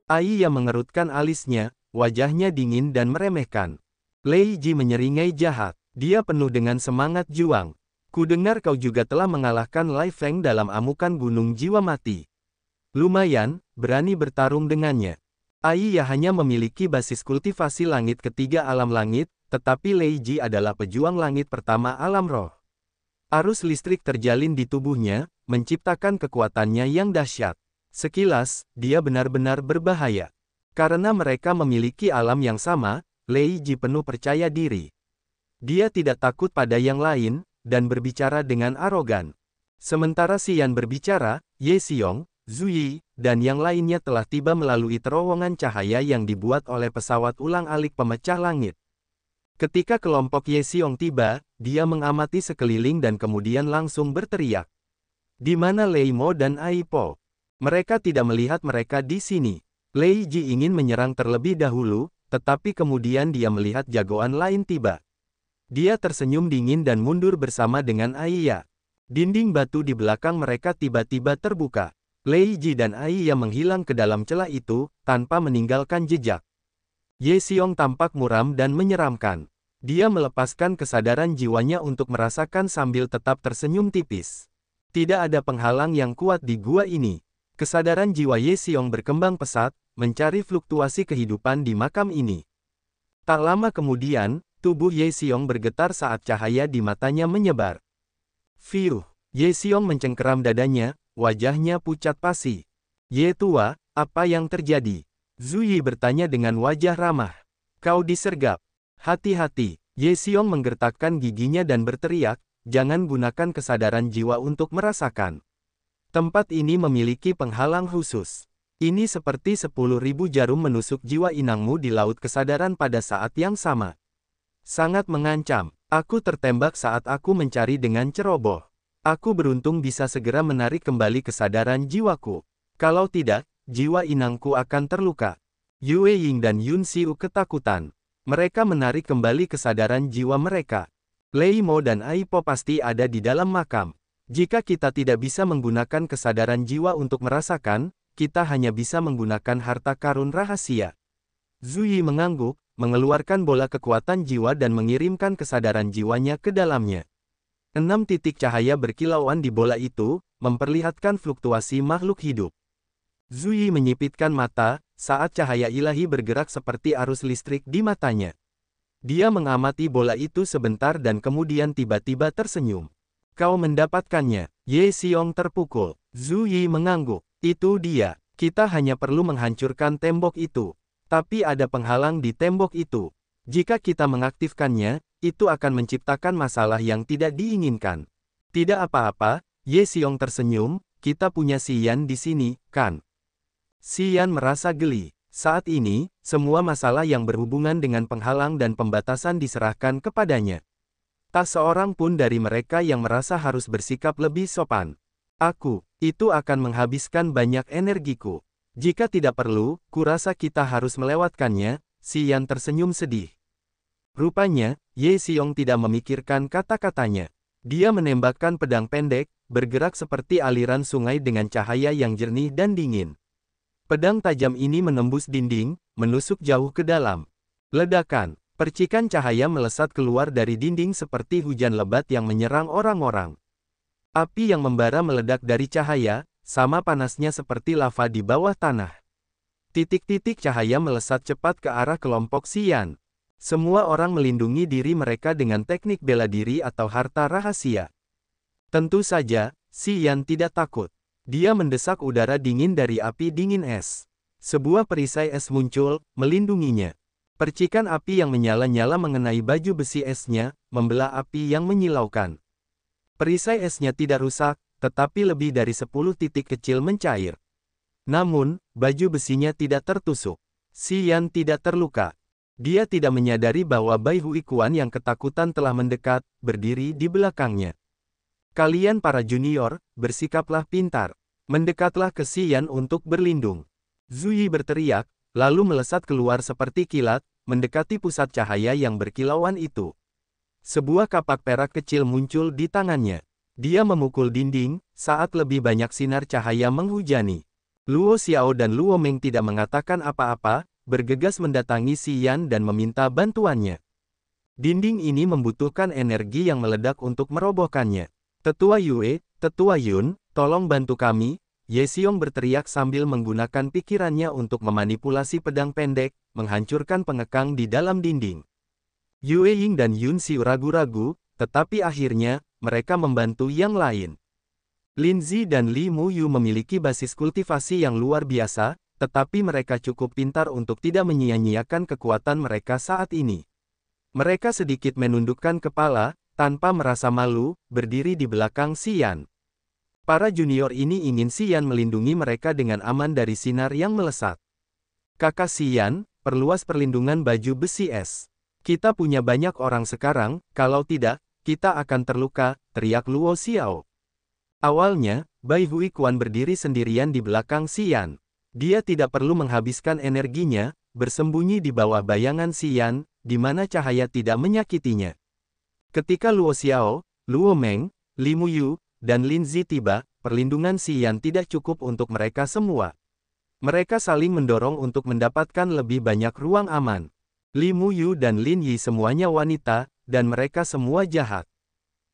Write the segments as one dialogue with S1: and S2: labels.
S1: Ai yang mengerutkan alisnya, wajahnya dingin dan meremehkan. Lei Ji menyeringai jahat. Dia penuh dengan semangat juang. Kudengar kau juga telah mengalahkan Lai Feng dalam amukan gunung jiwa mati. Lumayan, berani bertarung dengannya. Ai ya hanya memiliki basis kultivasi langit ketiga alam langit, tetapi Lei Ji adalah pejuang langit pertama alam roh. Arus listrik terjalin di tubuhnya, menciptakan kekuatannya yang dahsyat. Sekilas, dia benar-benar berbahaya. Karena mereka memiliki alam yang sama, Lei Ji penuh percaya diri. Dia tidak takut pada yang lain, dan berbicara dengan arogan. Sementara Xian berbicara, Ye Xiong, Zhu Yi, dan yang lainnya telah tiba melalui terowongan cahaya yang dibuat oleh pesawat ulang-alik pemecah langit. Ketika kelompok Ye Xiong tiba, dia mengamati sekeliling dan kemudian langsung berteriak. Di mana Lei Mo dan Ai Po? Mereka tidak melihat mereka di sini. Lei Ji ingin menyerang terlebih dahulu, tetapi kemudian dia melihat jagoan lain tiba. Dia tersenyum dingin dan mundur bersama dengan Ai Ya. Dinding batu di belakang mereka tiba-tiba terbuka. Lei Ji dan Ai Ya menghilang ke dalam celah itu, tanpa meninggalkan jejak. Ye Xiong tampak muram dan menyeramkan. Dia melepaskan kesadaran jiwanya untuk merasakan sambil tetap tersenyum tipis. Tidak ada penghalang yang kuat di gua ini. Kesadaran jiwa Ye Xiong berkembang pesat, mencari fluktuasi kehidupan di makam ini. Tak lama kemudian, tubuh Ye Xiong bergetar saat cahaya di matanya menyebar. Fiuh, Ye Xiong mencengkeram dadanya, wajahnya pucat pasi. Ye tua, apa yang terjadi? Zhu Yi bertanya dengan wajah ramah. Kau disergap. Hati-hati, Ye Xiong menggertakkan giginya dan berteriak, jangan gunakan kesadaran jiwa untuk merasakan. Tempat ini memiliki penghalang khusus. Ini seperti 10.000 jarum menusuk jiwa inangmu di laut kesadaran pada saat yang sama. Sangat mengancam. Aku tertembak saat aku mencari dengan ceroboh. Aku beruntung bisa segera menarik kembali kesadaran jiwaku. Kalau tidak, jiwa inangku akan terluka. Yue Ying dan Yun Xiu ketakutan. Mereka menarik kembali kesadaran jiwa mereka. Lei Mo dan Ai Po pasti ada di dalam makam. Jika kita tidak bisa menggunakan kesadaran jiwa untuk merasakan, kita hanya bisa menggunakan harta karun rahasia. Zhu Yi mengangguk, mengeluarkan bola kekuatan jiwa dan mengirimkan kesadaran jiwanya ke dalamnya. 6 titik cahaya berkilauan di bola itu, memperlihatkan fluktuasi makhluk hidup. Zhu Yi menyipitkan mata, saat cahaya ilahi bergerak seperti arus listrik di matanya. Dia mengamati bola itu sebentar dan kemudian tiba-tiba tersenyum. Kau mendapatkannya. Ye Xiong terpukul. Zhu Yi mengangguk. Itu dia. Kita hanya perlu menghancurkan tembok itu. Tapi ada penghalang di tembok itu. Jika kita mengaktifkannya, itu akan menciptakan masalah yang tidak diinginkan. Tidak apa-apa, Ye Xiong tersenyum, kita punya Xian di sini, kan? Xian merasa geli. Saat ini, semua masalah yang berhubungan dengan penghalang dan pembatasan diserahkan kepadanya. Tak seorang pun dari mereka yang merasa harus bersikap lebih sopan. Itu akan menghabiskan banyak energiku. Jika tidak perlu, kurasa kita harus melewatkannya, Xian tersenyum sedih. Rupanya, Ye Xiong tidak memikirkan kata-katanya. Dia menembakkan pedang pendek, bergerak seperti aliran sungai dengan cahaya yang jernih dan dingin. Pedang tajam ini menembus dinding, menusuk jauh ke dalam. Ledakan, percikan cahaya melesat keluar dari dinding seperti hujan lebat yang menyerang orang-orang. Api yang membara meledak dari cahaya, sama panasnya seperti lava di bawah tanah. Titik-titik cahaya melesat cepat ke arah kelompok Xian. Semua orang melindungi diri mereka dengan teknik bela diri atau harta rahasia. Tentu saja, Xian tidak takut. Dia mendesak udara dingin dari api dingin es. Sebuah perisai es muncul, melindunginya. Percikan api yang menyala-nyala mengenai baju besi esnya, membelah api yang menyilaukan. Perisai esnya tidak rusak, tetapi lebih dari 10 titik kecil mencair. Namun, baju besinya tidak tertusuk. Xian tidak terluka. Dia tidak menyadari bahwa Bai Hui Kuan yang ketakutan telah mendekat, berdiri di belakangnya. Kalian para junior, bersikaplah pintar. Mendekatlah ke Xian untuk berlindung. Zhu Yi berteriak, lalu melesat keluar seperti kilat, mendekati pusat cahaya yang berkilauan itu. Sebuah kapak perak kecil muncul di tangannya. Dia memukul dinding, saat lebih banyak sinar cahaya menghujani. Luo Xiao dan Luo Meng tidak mengatakan apa-apa, bergegas mendatangi Si Yan dan meminta bantuannya. Dinding ini membutuhkan energi yang meledak untuk merobohkannya. Tetua Yue, Tetua Yun, tolong bantu kami, Ye Xiong berteriak sambil menggunakan pikirannya untuk memanipulasi pedang pendek, menghancurkan pengekang di dalam dinding. Yue Ying dan Yun Xiu ragu-ragu, tetapi akhirnya, mereka membantu yang lain. Lin Zi dan Li Muyu memiliki basis kultivasi yang luar biasa, tetapi mereka cukup pintar untuk tidak menyia-nyiakan kekuatan mereka saat ini. Mereka sedikit menundukkan kepala, tanpa merasa malu, berdiri di belakang Si Yan. Para junior ini ingin Si Yan melindungi mereka dengan aman dari sinar yang melesat. Kakak Si Yan, perluas perlindungan baju besi es. Kita punya banyak orang sekarang, kalau tidak, kita akan terluka, teriak Luo Xiao. Awalnya, Bai Huikuan berdiri sendirian di belakang Si Yan. Dia tidak perlu menghabiskan energinya, bersembunyi di bawah bayangan Si Yan, di mana cahaya tidak menyakitinya. Ketika Luo Xiao, Luo Meng, Li Muyu, dan Lin Zi tiba, perlindungan Si Yan tidak cukup untuk mereka semua. Mereka saling mendorong untuk mendapatkan lebih banyak ruang aman. Li Muyu dan Lin Yi semuanya wanita, dan mereka semua jahat.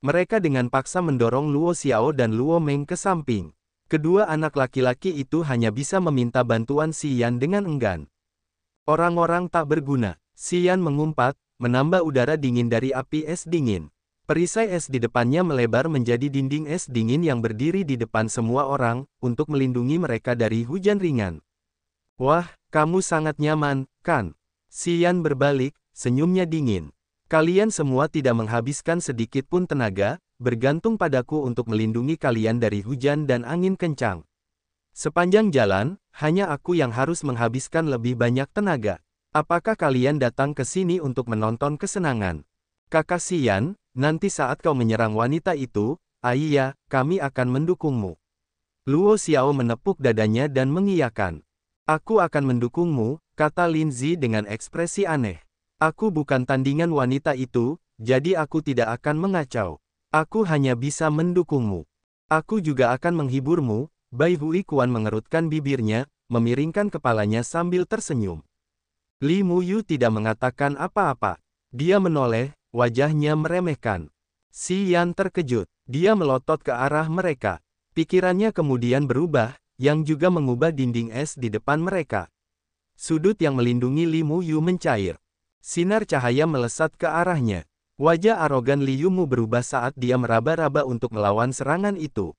S1: Mereka dengan paksa mendorong Luo Xiao dan Luo Meng ke samping. Kedua anak laki-laki itu hanya bisa meminta bantuan Si Yan dengan enggan. Orang-orang tak berguna. Si Yan mengumpat, menambah udara dingin dari api es dingin. Perisai es di depannya melebar menjadi dinding es dingin yang berdiri di depan semua orang, untuk melindungi mereka dari hujan ringan. Wah, kamu sangat nyaman, kan? Si Yan berbalik, senyumnya dingin. Kalian semua tidak menghabiskan sedikit pun tenaga, bergantung padaku untuk melindungi kalian dari hujan dan angin kencang. Sepanjang jalan, hanya aku yang harus menghabiskan lebih banyak tenaga. Apakah kalian datang ke sini untuk menonton kesenangan? Kakak Si Yan, nanti saat kau menyerang wanita itu, iya, kami akan mendukungmu. Luo Xiao menepuk dadanya dan mengiyakan. Aku akan mendukungmu, kata Lin Zi dengan ekspresi aneh. Aku bukan tandingan wanita itu, jadi aku tidak akan mengacau. Aku hanya bisa mendukungmu. Aku juga akan menghiburmu. Bai Huikuan mengerutkan bibirnya, memiringkan kepalanya sambil tersenyum. Li Muyu tidak mengatakan apa-apa. Dia menoleh, wajahnya meremehkan. Si Yan terkejut. Dia melotot ke arah mereka. Pikirannya kemudian berubah, yang juga mengubah dinding es di depan mereka. Sudut yang melindungi Li Muyu mencair. Sinar cahaya melesat ke arahnya. Wajah arogan Li Yumu berubah saat dia meraba-raba untuk melawan serangan itu.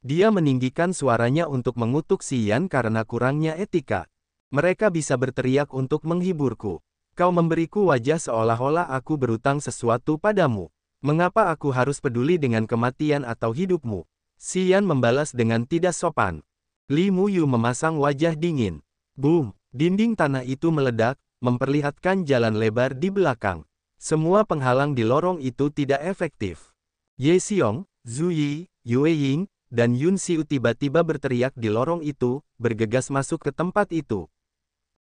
S1: Dia meninggikan suaranya untuk mengutuk Si Yan karena kurangnya etika. Mereka bisa berteriak untuk menghiburku. Kau memberiku wajah seolah-olah aku berutang sesuatu padamu. Mengapa aku harus peduli dengan kematian atau hidupmu? Si Yan membalas dengan tidak sopan. Li Muyu memasang wajah dingin. Boom! Dinding tanah itu meledak, memperlihatkan jalan lebar di belakang. Semua penghalang di lorong itu tidak efektif. Ye Xiong, Zhu Yi, Yue Ying, dan Yun Xiu tiba-tiba berteriak di lorong itu, bergegas masuk ke tempat itu.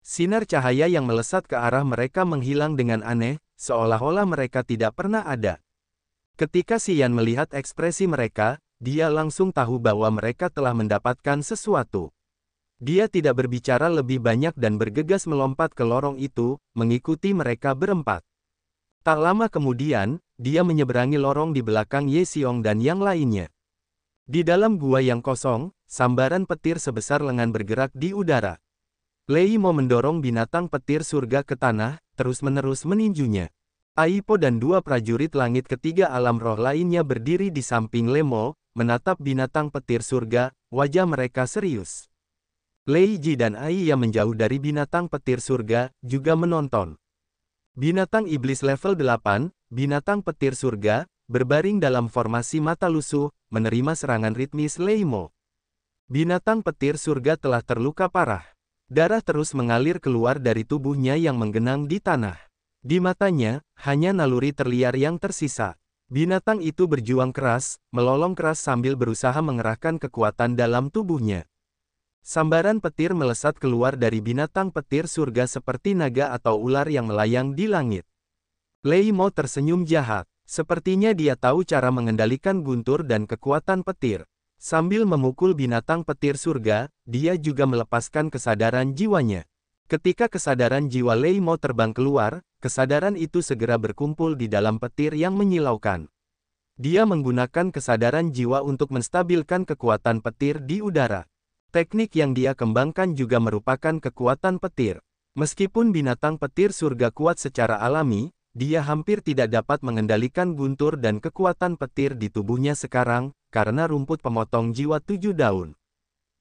S1: Sinar cahaya yang melesat ke arah mereka menghilang dengan aneh, seolah-olah mereka tidak pernah ada. Ketika Si Yan melihat ekspresi mereka, dia langsung tahu bahwa mereka telah mendapatkan sesuatu. Dia tidak berbicara lebih banyak dan bergegas melompat ke lorong itu, mengikuti mereka berempat. Tak lama kemudian, dia menyeberangi lorong di belakang Ye Xiong dan yang lainnya. Di dalam gua yang kosong, sambaran petir sebesar lengan bergerak di udara. Lei Mo mendorong binatang petir surga ke tanah, terus-menerus meninjunya. Aipo dan dua prajurit langit ketiga alam roh lainnya berdiri di samping Le Mo, menatap binatang petir surga, wajah mereka serius. Lei Ji dan Ai yang menjauh dari binatang petir surga, juga menonton. Binatang iblis level 8, binatang petir surga, berbaring dalam formasi mata lusuh, menerima serangan ritmis Lei Mo. Binatang petir surga telah terluka parah. Darah terus mengalir keluar dari tubuhnya yang menggenang di tanah. Di matanya, hanya naluri terliar yang tersisa. Binatang itu berjuang keras, melolong keras sambil berusaha mengerahkan kekuatan dalam tubuhnya. Sambaran petir melesat keluar dari binatang petir surga seperti naga atau ular yang melayang di langit. Lei Mo tersenyum jahat. Sepertinya dia tahu cara mengendalikan guntur dan kekuatan petir. Sambil memukul binatang petir surga, dia juga melepaskan kesadaran jiwanya. Ketika kesadaran jiwa Lei Mo terbang keluar, kesadaran itu segera berkumpul di dalam petir yang menyilaukan. Dia menggunakan kesadaran jiwa untuk menstabilkan kekuatan petir di udara. Teknik yang dia kembangkan juga merupakan kekuatan petir. Meskipun binatang petir surga kuat secara alami, dia hampir tidak dapat mengendalikan guntur dan kekuatan petir di tubuhnya sekarang, karena rumput pemotong jiwa 7 daun.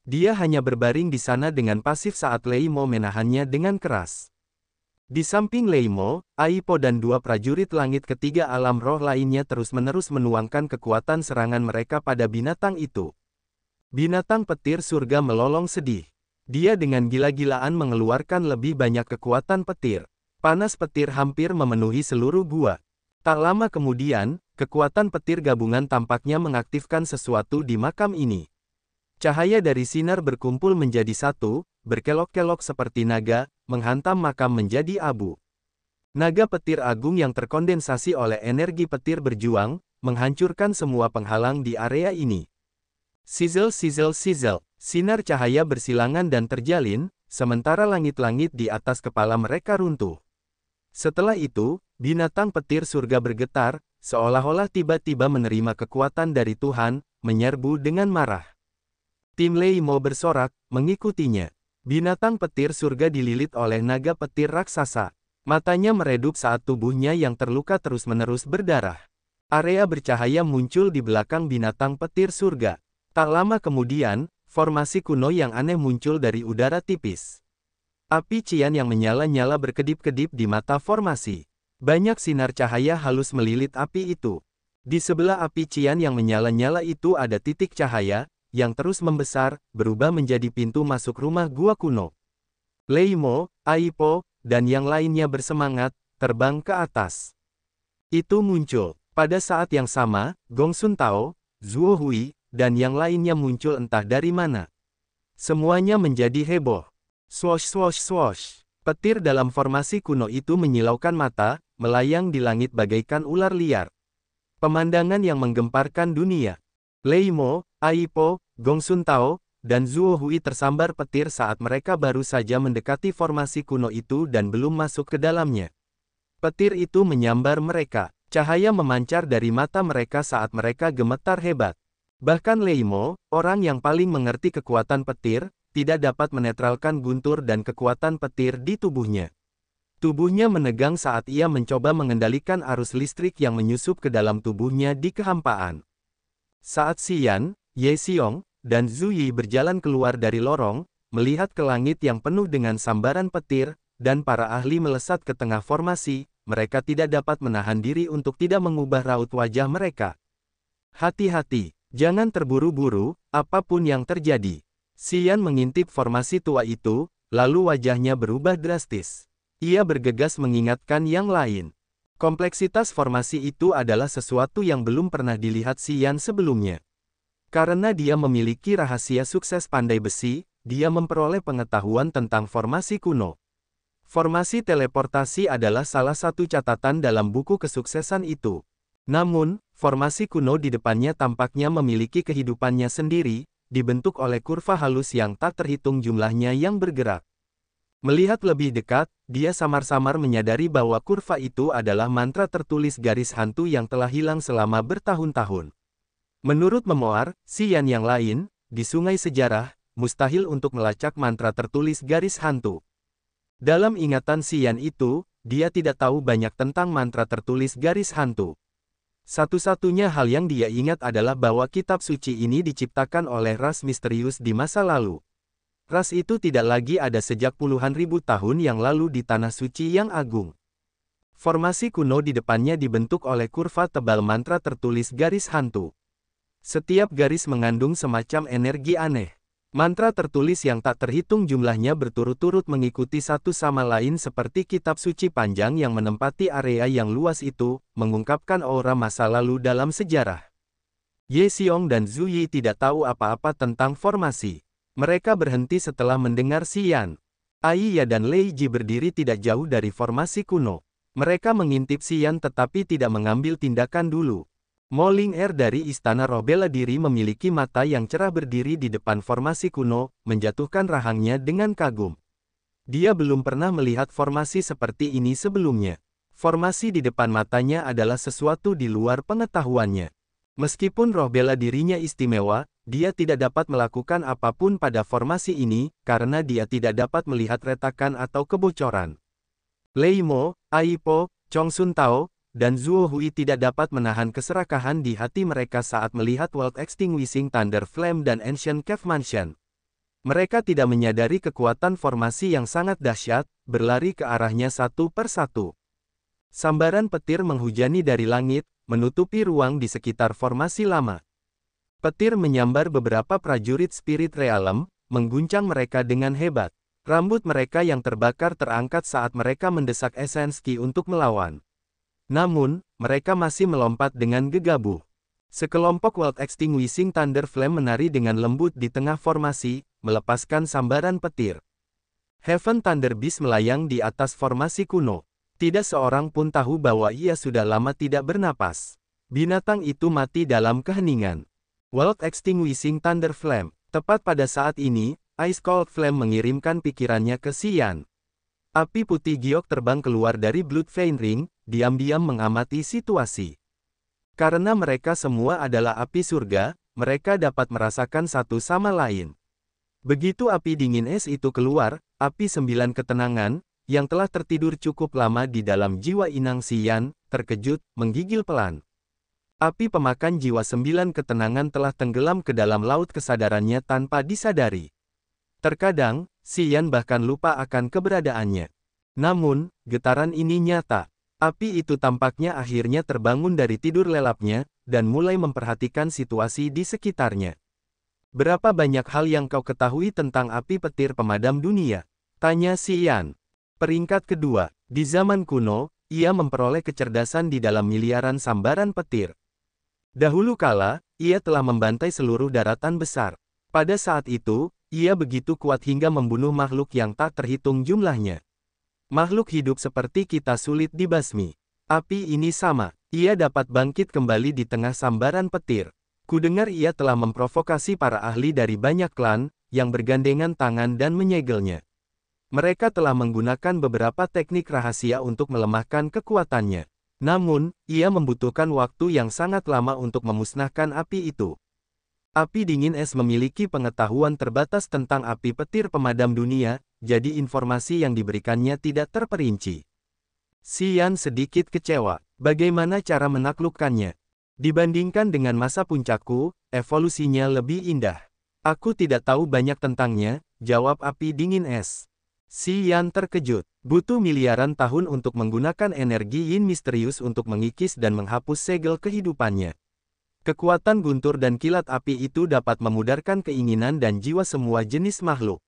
S1: Dia hanya berbaring di sana dengan pasif saat Lei Mo menahannya dengan keras. Di samping Lei Mo, Aipo dan 2 prajurit langit ketiga alam roh lainnya terus-menerus menuangkan kekuatan serangan mereka pada binatang itu. Binatang petir surga melolong sedih. Dia dengan gila-gilaan mengeluarkan lebih banyak kekuatan petir. Panas petir hampir memenuhi seluruh gua. Tak lama kemudian, kekuatan petir gabungan tampaknya mengaktifkan sesuatu di makam ini. Cahaya dari sinar berkumpul menjadi satu, berkelok-kelok seperti naga, menghantam makam menjadi abu. Naga petir agung yang terkondensasi oleh energi petir berjuang, menghancurkan semua penghalang di area ini. Sizzle sizzle sizzle, sinar cahaya bersilangan dan terjalin, sementara langit-langit di atas kepala mereka runtuh. Setelah itu, binatang petir surga bergetar, seolah-olah tiba-tiba menerima kekuatan dari Tuhan, menyerbu dengan marah. Tim Lei Mo bersorak, mengikutinya. Binatang petir surga dililit oleh naga petir raksasa. Matanya meredup saat tubuhnya yang terluka terus-menerus berdarah. Area bercahaya muncul di belakang binatang petir surga. Tak lama kemudian, formasi kuno yang aneh muncul dari udara tipis. Api cian yang menyala-nyala berkedip-kedip di mata formasi. Banyak sinar cahaya halus melilit api itu. Di sebelah api cian yang menyala-nyala itu ada titik cahaya, yang terus membesar, berubah menjadi pintu masuk rumah gua kuno. Lei Mo, Aipo, dan yang lainnya bersemangat, terbang ke atas. Itu muncul. Pada saat yang sama, Gong Sun Tao, Zuo Hui, dan yang lainnya muncul entah dari mana. Semuanya menjadi heboh. Swosh swosh swosh. Petir dalam formasi kuno itu menyilaukan mata, melayang di langit bagaikan ular liar. Pemandangan yang menggemparkan dunia. Lei Mo, Aipo, Gong Sun Tao, dan Zuo Hui tersambar petir saat mereka baru saja mendekati formasi kuno itu dan belum masuk ke dalamnya. Petir itu menyambar mereka. Cahaya memancar dari mata mereka saat mereka gemetar hebat. Bahkan Lei Mo, orang yang paling mengerti kekuatan petir, tidak dapat menetralkan guntur dan kekuatan petir di tubuhnya. Tubuhnya menegang saat ia mencoba mengendalikan arus listrik yang menyusup ke dalam tubuhnya di kehampaan. Saat Xian, Ye Xiong, dan Zhu Yi berjalan keluar dari lorong, melihat ke langit yang penuh dengan sambaran petir, dan para ahli melesat ke tengah formasi, mereka tidak dapat menahan diri untuk tidak mengubah raut wajah mereka. Hati-hati. Jangan terburu-buru, apapun yang terjadi. Xian mengintip formasi tua itu, lalu wajahnya berubah drastis. Ia bergegas mengingatkan yang lain. Kompleksitas formasi itu adalah sesuatu yang belum pernah dilihat Xian sebelumnya. Karena dia memiliki rahasia sukses pandai besi, dia memperoleh pengetahuan tentang formasi kuno. Formasi teleportasi adalah salah satu catatan dalam buku kesuksesan itu. Namun, formasi kuno di depannya tampaknya memiliki kehidupannya sendiri, dibentuk oleh kurva halus yang tak terhitung jumlahnya yang bergerak. Melihat lebih dekat, dia samar-samar menyadari bahwa kurva itu adalah mantra tertulis garis hantu yang telah hilang selama bertahun-tahun. Menurut memoir, Xian yang lain, di Sungai Sejarah, mustahil untuk melacak mantra tertulis garis hantu. Dalam ingatan Xian itu, dia tidak tahu banyak tentang mantra tertulis garis hantu. Satu-satunya hal yang dia ingat adalah bahwa kitab suci ini diciptakan oleh ras misterius di masa lalu. Ras itu tidak lagi ada sejak puluhan ribu tahun yang lalu di Tanah Suci yang agung. Formasi kuno di depannya dibentuk oleh kurva tebal mantra tertulis garis hantu. Setiap garis mengandung semacam energi aneh. Mantra tertulis yang tak terhitung jumlahnya berturut-turut mengikuti satu sama lain seperti kitab suci panjang yang menempati area yang luas itu, mengungkapkan aura masa lalu dalam sejarah. Ye Xiong dan Zhu Yi tidak tahu apa-apa tentang formasi. Mereka berhenti setelah mendengar Xian. Aiya dan Lei Ji berdiri tidak jauh dari formasi kuno. Mereka mengintip Xian tetapi tidak mengambil tindakan dulu. Mo Ling dari Istana Roh Bela Diri memiliki mata yang cerah berdiri di depan formasi kuno, menjatuhkan rahangnya dengan kagum. Dia belum pernah melihat formasi seperti ini sebelumnya. Formasi di depan matanya adalah sesuatu di luar pengetahuannya. Meskipun roh bela dirinya istimewa, dia tidak dapat melakukan apapun pada formasi ini, karena dia tidak dapat melihat retakan atau kebocoran. Lei Mo, Ai Po, Chong Sun Tao, dan Zuo Hui tidak dapat menahan keserakahan di hati mereka saat melihat World Extinguishing Thunder Flame dan Ancient Cave Mansion. Mereka tidak menyadari kekuatan formasi yang sangat dahsyat, berlari ke arahnya satu per satu. Sambaran petir menghujani dari langit, menutupi ruang di sekitar formasi lama. Petir menyambar beberapa prajurit Spirit Realm, mengguncang mereka dengan hebat. Rambut mereka yang terbakar terangkat saat mereka mendesak Essence Ki untuk melawan. Namun, mereka masih melompat dengan gegabah. Sekelompok World Extinguishing Thunder Flame menari dengan lembut di tengah formasi, melepaskan sambaran petir. Heaven Thunder Beast melayang di atas formasi kuno. Tidak seorang pun tahu bahwa ia sudah lama tidak bernapas. Binatang itu mati dalam keheningan. World Extinguishing Thunder Flame. Tepat pada saat ini, Ice Cold Flame mengirimkan pikirannya ke Xian. Api putih giok terbang keluar dari Blood Vein Ring, diam-diam mengamati situasi. Karena mereka semua adalah api surga, mereka dapat merasakan satu sama lain. Begitu api dingin es itu keluar, api 9 ketenangan, yang telah tertidur cukup lama di dalam jiwa inang Xian, terkejut, menggigil pelan. Api pemakan jiwa 9 ketenangan telah tenggelam ke dalam laut kesadarannya tanpa disadari. Terkadang, Xian bahkan lupa akan keberadaannya. Namun, getaran ini nyata. Api itu tampaknya akhirnya terbangun dari tidur lelapnya, dan mulai memperhatikan situasi di sekitarnya. Berapa banyak hal yang kau ketahui tentang api petir pemadam dunia? Tanya Xian. Peringkat kedua, di zaman kuno, ia memperoleh kecerdasan di dalam miliaran sambaran petir. Dahulu kala, ia telah membantai seluruh daratan besar. Pada saat itu, ia begitu kuat hingga membunuh makhluk yang tak terhitung jumlahnya. Makhluk hidup seperti kita sulit dibasmi. Api ini sama, ia dapat bangkit kembali di tengah sambaran petir. Kudengar ia telah memprovokasi para ahli dari banyak klan, yang bergandengan tangan dan menyegelnya. Mereka telah menggunakan beberapa teknik rahasia untuk melemahkan kekuatannya. Namun, ia membutuhkan waktu yang sangat lama untuk memusnahkan api itu. Api dingin es memiliki pengetahuan terbatas tentang api petir pemadam dunia, jadi informasi yang diberikannya tidak terperinci. Xian sedikit kecewa. Bagaimana cara menaklukkannya? Dibandingkan dengan masa puncakku, evolusinya lebih indah. Aku tidak tahu banyak tentangnya, jawab api dingin es. Xian terkejut. Butuh miliaran tahun untuk menggunakan energi yin misterius untuk mengikis dan menghapus segel kehidupannya. Kekuatan guntur dan kilat api itu dapat memudarkan keinginan dan jiwa semua jenis makhluk.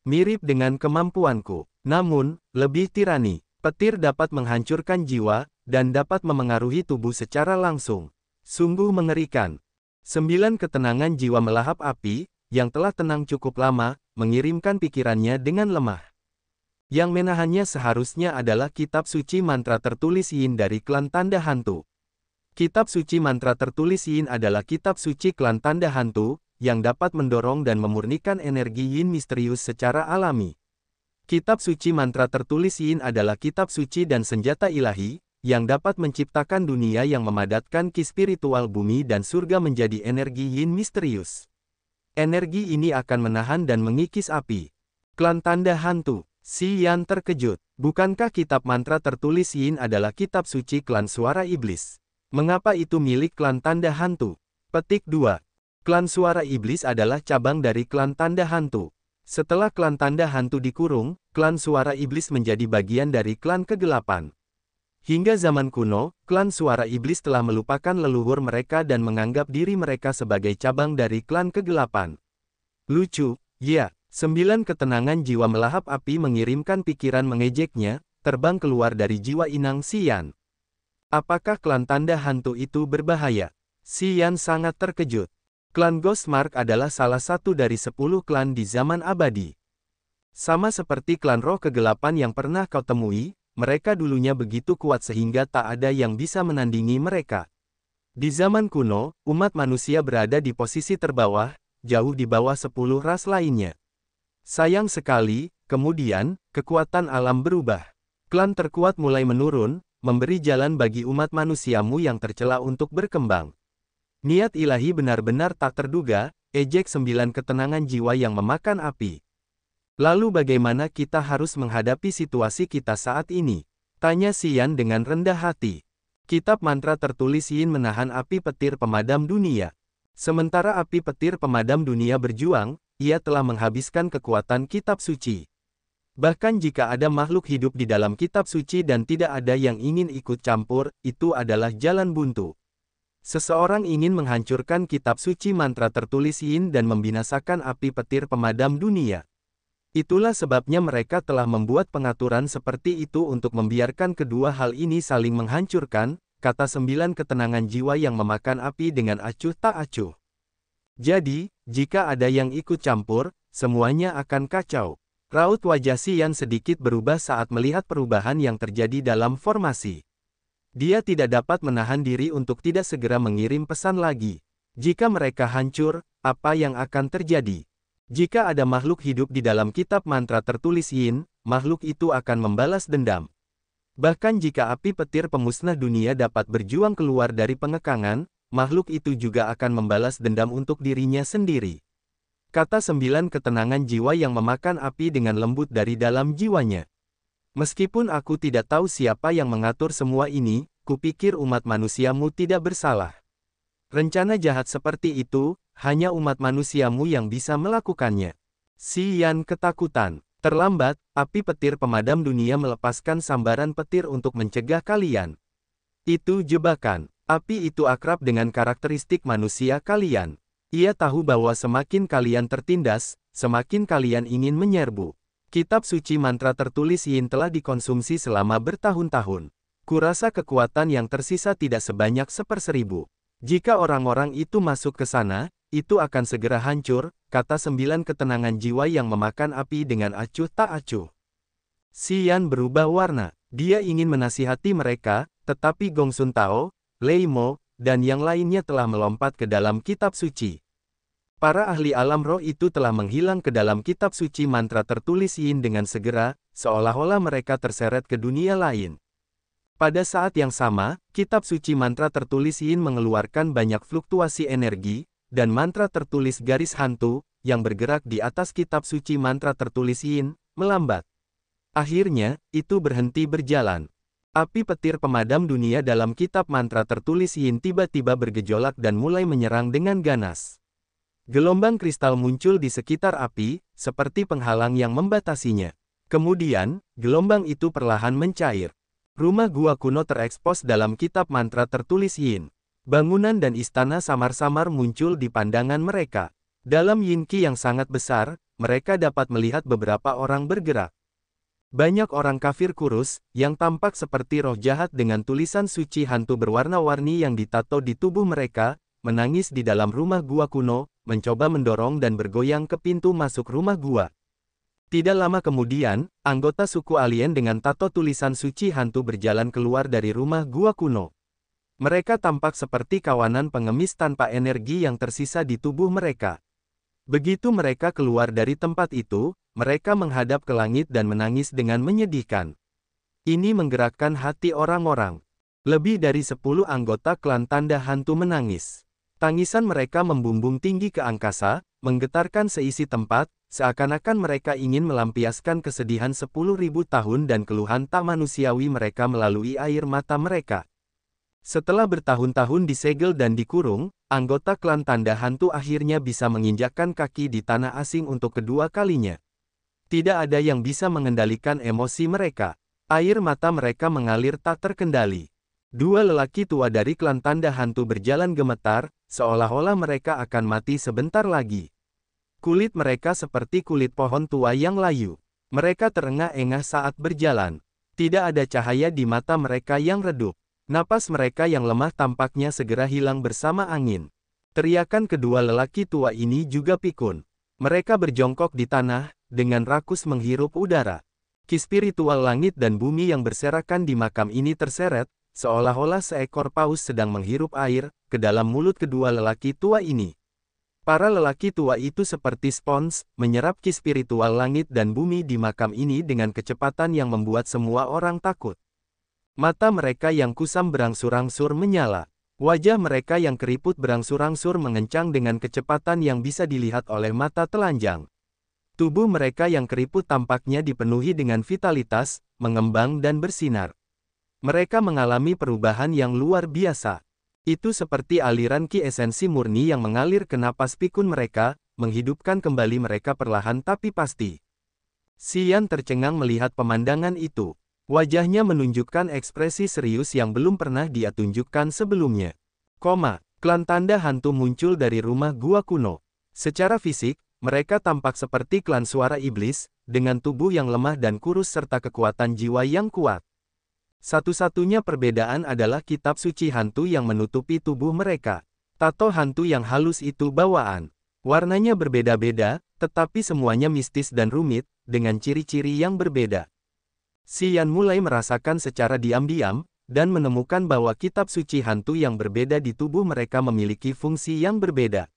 S1: Mirip dengan kemampuanku, namun, lebih tirani. Petir dapat menghancurkan jiwa, dan dapat memengaruhi tubuh secara langsung. Sungguh mengerikan. 9 ketenangan jiwa melahap api, yang telah tenang cukup lama, mengirimkan pikirannya dengan lemah. Yang menahannya seharusnya adalah kitab suci mantra tertulis Yin dari klan Tanda Hantu. Kitab suci mantra tertulis Yin adalah kitab suci klan Tanda Hantu, yang dapat mendorong dan memurnikan energi Yin misterius secara alami. Kitab suci mantra tertulis Yin adalah kitab suci dan senjata ilahi, yang dapat menciptakan dunia yang memadatkan ki spiritual bumi dan surga menjadi energi Yin misterius. Energi ini akan menahan dan mengikis api. Klan Tanda Hantu. Xian terkejut. Bukankah kitab mantra tertulis Yin adalah kitab suci klan Suara Iblis? Mengapa itu milik klan Tanda Hantu? Petik 2. Klan Suara Iblis adalah cabang dari klan Tanda Hantu. Setelah klan Tanda Hantu dikurung, klan Suara Iblis menjadi bagian dari klan Kegelapan. Hingga zaman kuno, klan Suara Iblis telah melupakan leluhur mereka dan menganggap diri mereka sebagai cabang dari klan Kegelapan. Lucu, ya, 9 ketenangan jiwa melahap api mengirimkan pikiran mengejeknya, terbang keluar dari jiwa inang Xian. Apakah klan Tanda Hantu itu berbahaya? Xian sangat terkejut. Klan Ghostmark adalah salah satu dari 10 klan di zaman abadi. Sama seperti klan roh kegelapan yang pernah kau temui, mereka dulunya begitu kuat sehingga tak ada yang bisa menandingi mereka. Di zaman kuno, umat manusia berada di posisi terbawah, jauh di bawah 10 ras lainnya. Sayang sekali, kemudian, kekuatan alam berubah. Klan terkuat mulai menurun, memberi jalan bagi umat manusiamu yang tercela untuk berkembang. Niat ilahi benar-benar tak terduga, ejek 9 ketenangan jiwa yang memakan api. Lalu bagaimana kita harus menghadapi situasi kita saat ini? Tanya Xian dengan rendah hati. Kitab mantra tertulis Yin menahan api petir pemadam dunia. Sementara api petir pemadam dunia berjuang, ia telah menghabiskan kekuatan kitab suci. Bahkan jika ada makhluk hidup di dalam kitab suci dan tidak ada yang ingin ikut campur, itu adalah jalan buntu. Seseorang ingin menghancurkan kitab suci mantra tertulis Yin dan membinasakan api petir pemadam dunia. Itulah sebabnya mereka telah membuat pengaturan seperti itu untuk membiarkan kedua hal ini saling menghancurkan, kata 9 ketenangan jiwa yang memakan api dengan acuh tak acuh. Jadi, jika ada yang ikut campur, semuanya akan kacau. Raut wajah Xian sedikit berubah saat melihat perubahan yang terjadi dalam formasi. Dia tidak dapat menahan diri untuk tidak segera mengirim pesan lagi. Jika mereka hancur, apa yang akan terjadi? Jika ada makhluk hidup di dalam kitab mantra tertulis Yin, makhluk itu akan membalas dendam. Bahkan jika api petir pemusnah dunia dapat berjuang keluar dari pengekangan, makhluk itu juga akan membalas dendam untuk dirinya sendiri. Kata 9 ketenangan jiwa yang memakan api dengan lembut dari dalam jiwanya. Meskipun aku tidak tahu siapa yang mengatur semua ini, kupikir umat manusiamu tidak bersalah. Rencana jahat seperti itu, hanya umat manusiamu yang bisa melakukannya. Xian ketakutan. Terlambat, api petir pemadam dunia melepaskan sambaran petir untuk mencegah kalian. Itu jebakan. Api itu akrab dengan karakteristik manusia kalian. Ia tahu bahwa semakin kalian tertindas, semakin kalian ingin menyerbu. Kitab suci mantra tertulis Yin telah dikonsumsi selama bertahun-tahun. Kurasa kekuatan yang tersisa tidak sebanyak 1/1000. Jika orang-orang itu masuk ke sana, itu akan segera hancur, kata 9 ketenangan jiwa yang memakan api dengan acuh tak acuh. Xian berubah warna. Dia ingin menasihati mereka, tetapi Gong Sun Tao, Lei Mo, dan yang lainnya telah melompat ke dalam kitab suci. Para ahli alam roh itu telah menghilang ke dalam kitab suci mantra tertulis Yin dengan segera, seolah-olah mereka terseret ke dunia lain. Pada saat yang sama, kitab suci mantra tertulis Yin mengeluarkan banyak fluktuasi energi, dan mantra tertulis garis hantu, yang bergerak di atas kitab suci mantra tertulis Yin, melambat. Akhirnya, itu berhenti berjalan. Api petir pemadam dunia dalam kitab mantra tertulis Yin tiba-tiba bergejolak dan mulai menyerang dengan ganas. Gelombang kristal muncul di sekitar api, seperti penghalang yang membatasinya. Kemudian, gelombang itu perlahan mencair. Rumah gua kuno terekspos dalam kitab mantra tertulis Yin. Bangunan dan istana samar-samar muncul di pandangan mereka. Dalam Yin Qi yang sangat besar, mereka dapat melihat beberapa orang bergerak. Banyak orang kafir kurus, yang tampak seperti roh jahat dengan tulisan suci hantu berwarna-warni yang ditato di tubuh mereka, menangis di dalam rumah gua kuno, mencoba mendorong dan bergoyang ke pintu masuk rumah gua. Tidak lama kemudian, anggota suku alien dengan tato tulisan suci hantu berjalan keluar dari rumah gua kuno. Mereka tampak seperti kawanan pengemis tanpa energi yang tersisa di tubuh mereka. Begitu mereka keluar dari tempat itu, mereka menghadap ke langit dan menangis dengan menyedihkan. Ini menggerakkan hati orang-orang. Lebih dari 10 anggota klan tanda hantu menangis. Tangisan mereka membumbung tinggi ke angkasa, menggetarkan seisi tempat, seakan-akan mereka ingin melampiaskan kesedihan 10.000 tahun dan keluhan tak manusiawi mereka melalui air mata mereka. Setelah bertahun-tahun disegel dan dikurung, anggota klan tanda hantu akhirnya bisa menginjakkan kaki di tanah asing untuk kedua kalinya. Tidak ada yang bisa mengendalikan emosi mereka. Air mata mereka mengalir tak terkendali. Dua lelaki tua dari klan tanda hantu berjalan gemetar, seolah-olah mereka akan mati sebentar lagi. Kulit mereka seperti kulit pohon tua yang layu. Mereka terengah-engah saat berjalan. Tidak ada cahaya di mata mereka yang redup. Napas mereka yang lemah tampaknya segera hilang bersama angin. Teriakan kedua lelaki tua ini juga pikun. Mereka berjongkok di tanah, dengan rakus menghirup udara. Ki spiritual langit dan bumi yang berserakan di makam ini terseret, seolah-olah seekor paus sedang menghirup air ke dalam mulut kedua lelaki tua ini. Para lelaki tua itu seperti spons, menyerap ki spiritual langit dan bumi di makam ini dengan kecepatan yang membuat semua orang takut. Mata mereka yang kusam berangsur-angsur menyala. Wajah mereka yang keriput berangsur-angsur mengencang dengan kecepatan yang bisa dilihat oleh mata telanjang. Tubuh mereka yang keriput tampaknya dipenuhi dengan vitalitas, mengembang dan bersinar. Mereka mengalami perubahan yang luar biasa. Itu seperti aliran ki esensi murni yang mengalir ke napas pikun mereka, menghidupkan kembali mereka perlahan tapi pasti. Xian tercengang melihat pemandangan itu. Wajahnya menunjukkan ekspresi serius yang belum pernah dia tunjukkan sebelumnya. Klan tanda hantu muncul dari rumah gua kuno. Secara fisik, mereka tampak seperti klan suara iblis, dengan tubuh yang lemah dan kurus serta kekuatan jiwa yang kuat. Satu-satunya perbedaan adalah kitab suci hantu yang menutupi tubuh mereka. Tato hantu yang halus itu bawaan. Warnanya berbeda-beda, tetapi semuanya mistis dan rumit, dengan ciri-ciri yang berbeda. Xian mulai merasakan secara diam-diam, dan menemukan bahwa kitab suci hantu yang berbeda di tubuh mereka memiliki fungsi yang berbeda.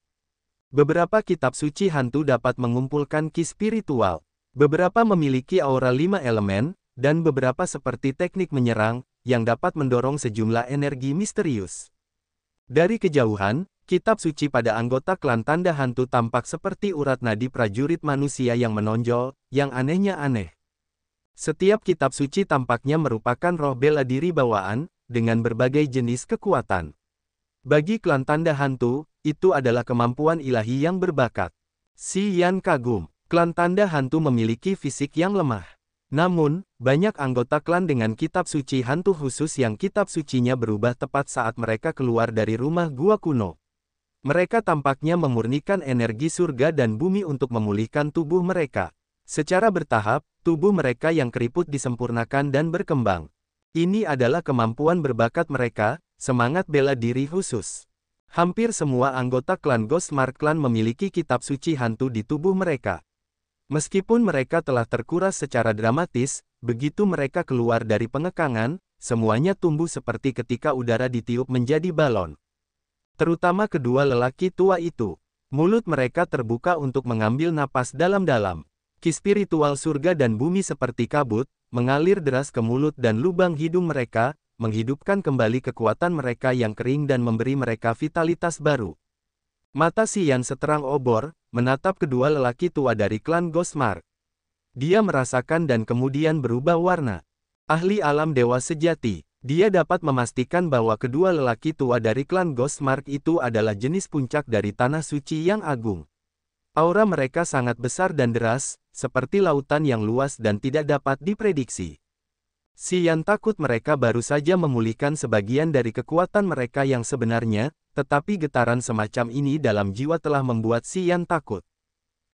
S1: Beberapa kitab suci hantu dapat mengumpulkan ki spiritual. Beberapa memiliki aura 5 elemen, dan beberapa seperti teknik menyerang, yang dapat mendorong sejumlah energi misterius. Dari kejauhan, kitab suci pada anggota klan tanda hantu tampak seperti urat nadi prajurit manusia yang menonjol, yang anehnya aneh. Setiap kitab suci tampaknya merupakan roh bela diri bawaan, dengan berbagai jenis kekuatan. Bagi klan tanda hantu, itu adalah kemampuan ilahi yang berbakat. Xian kagum, klan tanda hantu memiliki fisik yang lemah. Namun, banyak anggota klan dengan kitab suci hantu khusus yang kitab sucinya berubah tepat saat mereka keluar dari rumah gua kuno. Mereka tampaknya memurnikan energi surga dan bumi untuk memulihkan tubuh mereka. Secara bertahap, tubuh mereka yang keriput disempurnakan dan berkembang. Ini adalah kemampuan berbakat mereka, semangat bela diri khusus. Hampir semua anggota klan Ghostmark Clan memiliki kitab suci hantu di tubuh mereka. Meskipun mereka telah terkuras secara dramatis, begitu mereka keluar dari pengekangan, semuanya tumbuh seperti ketika udara ditiup menjadi balon. Terutama kedua lelaki tua itu. Mulut mereka terbuka untuk mengambil napas dalam-dalam. Ki spiritual surga dan bumi seperti kabut, mengalir deras ke mulut dan lubang hidung mereka, menghidupkan kembali kekuatan mereka yang kering dan memberi mereka vitalitas baru. Mata Xian seterang obor, menatap kedua lelaki tua dari klan Ghostmark. Dia merasakan dan kemudian berubah warna. Ahli alam dewa sejati, dia dapat memastikan bahwa kedua lelaki tua dari klan Ghostmark itu adalah jenis puncak dari tanah suci yang agung. Aura mereka sangat besar dan deras, seperti lautan yang luas dan tidak dapat diprediksi. Xian takut mereka baru saja memulihkan sebagian dari kekuatan mereka yang sebenarnya, tetapi getaran semacam ini dalam jiwa telah membuat Xian takut.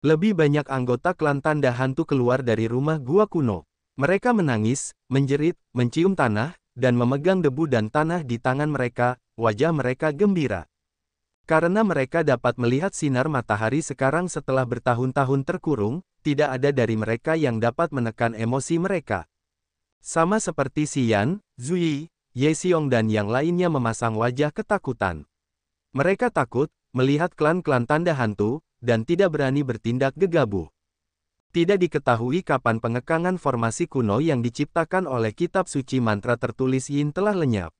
S1: Lebih banyak anggota klan tanda hantu keluar dari rumah gua kuno. Mereka menangis, menjerit, mencium tanah, dan memegang debu dan tanah di tangan mereka, wajah mereka gembira. Karena mereka dapat melihat sinar matahari sekarang setelah bertahun-tahun terkurung, tidak ada dari mereka yang dapat menekan emosi mereka. Sama seperti Xian, Zui, Ye Xiong dan yang lainnya memasang wajah ketakutan. Mereka takut, melihat klan-klan tanda hantu, dan tidak berani bertindak gegabah. Tidak diketahui kapan pengekangan formasi kuno yang diciptakan oleh kitab suci mantra tertulis Yin telah lenyap.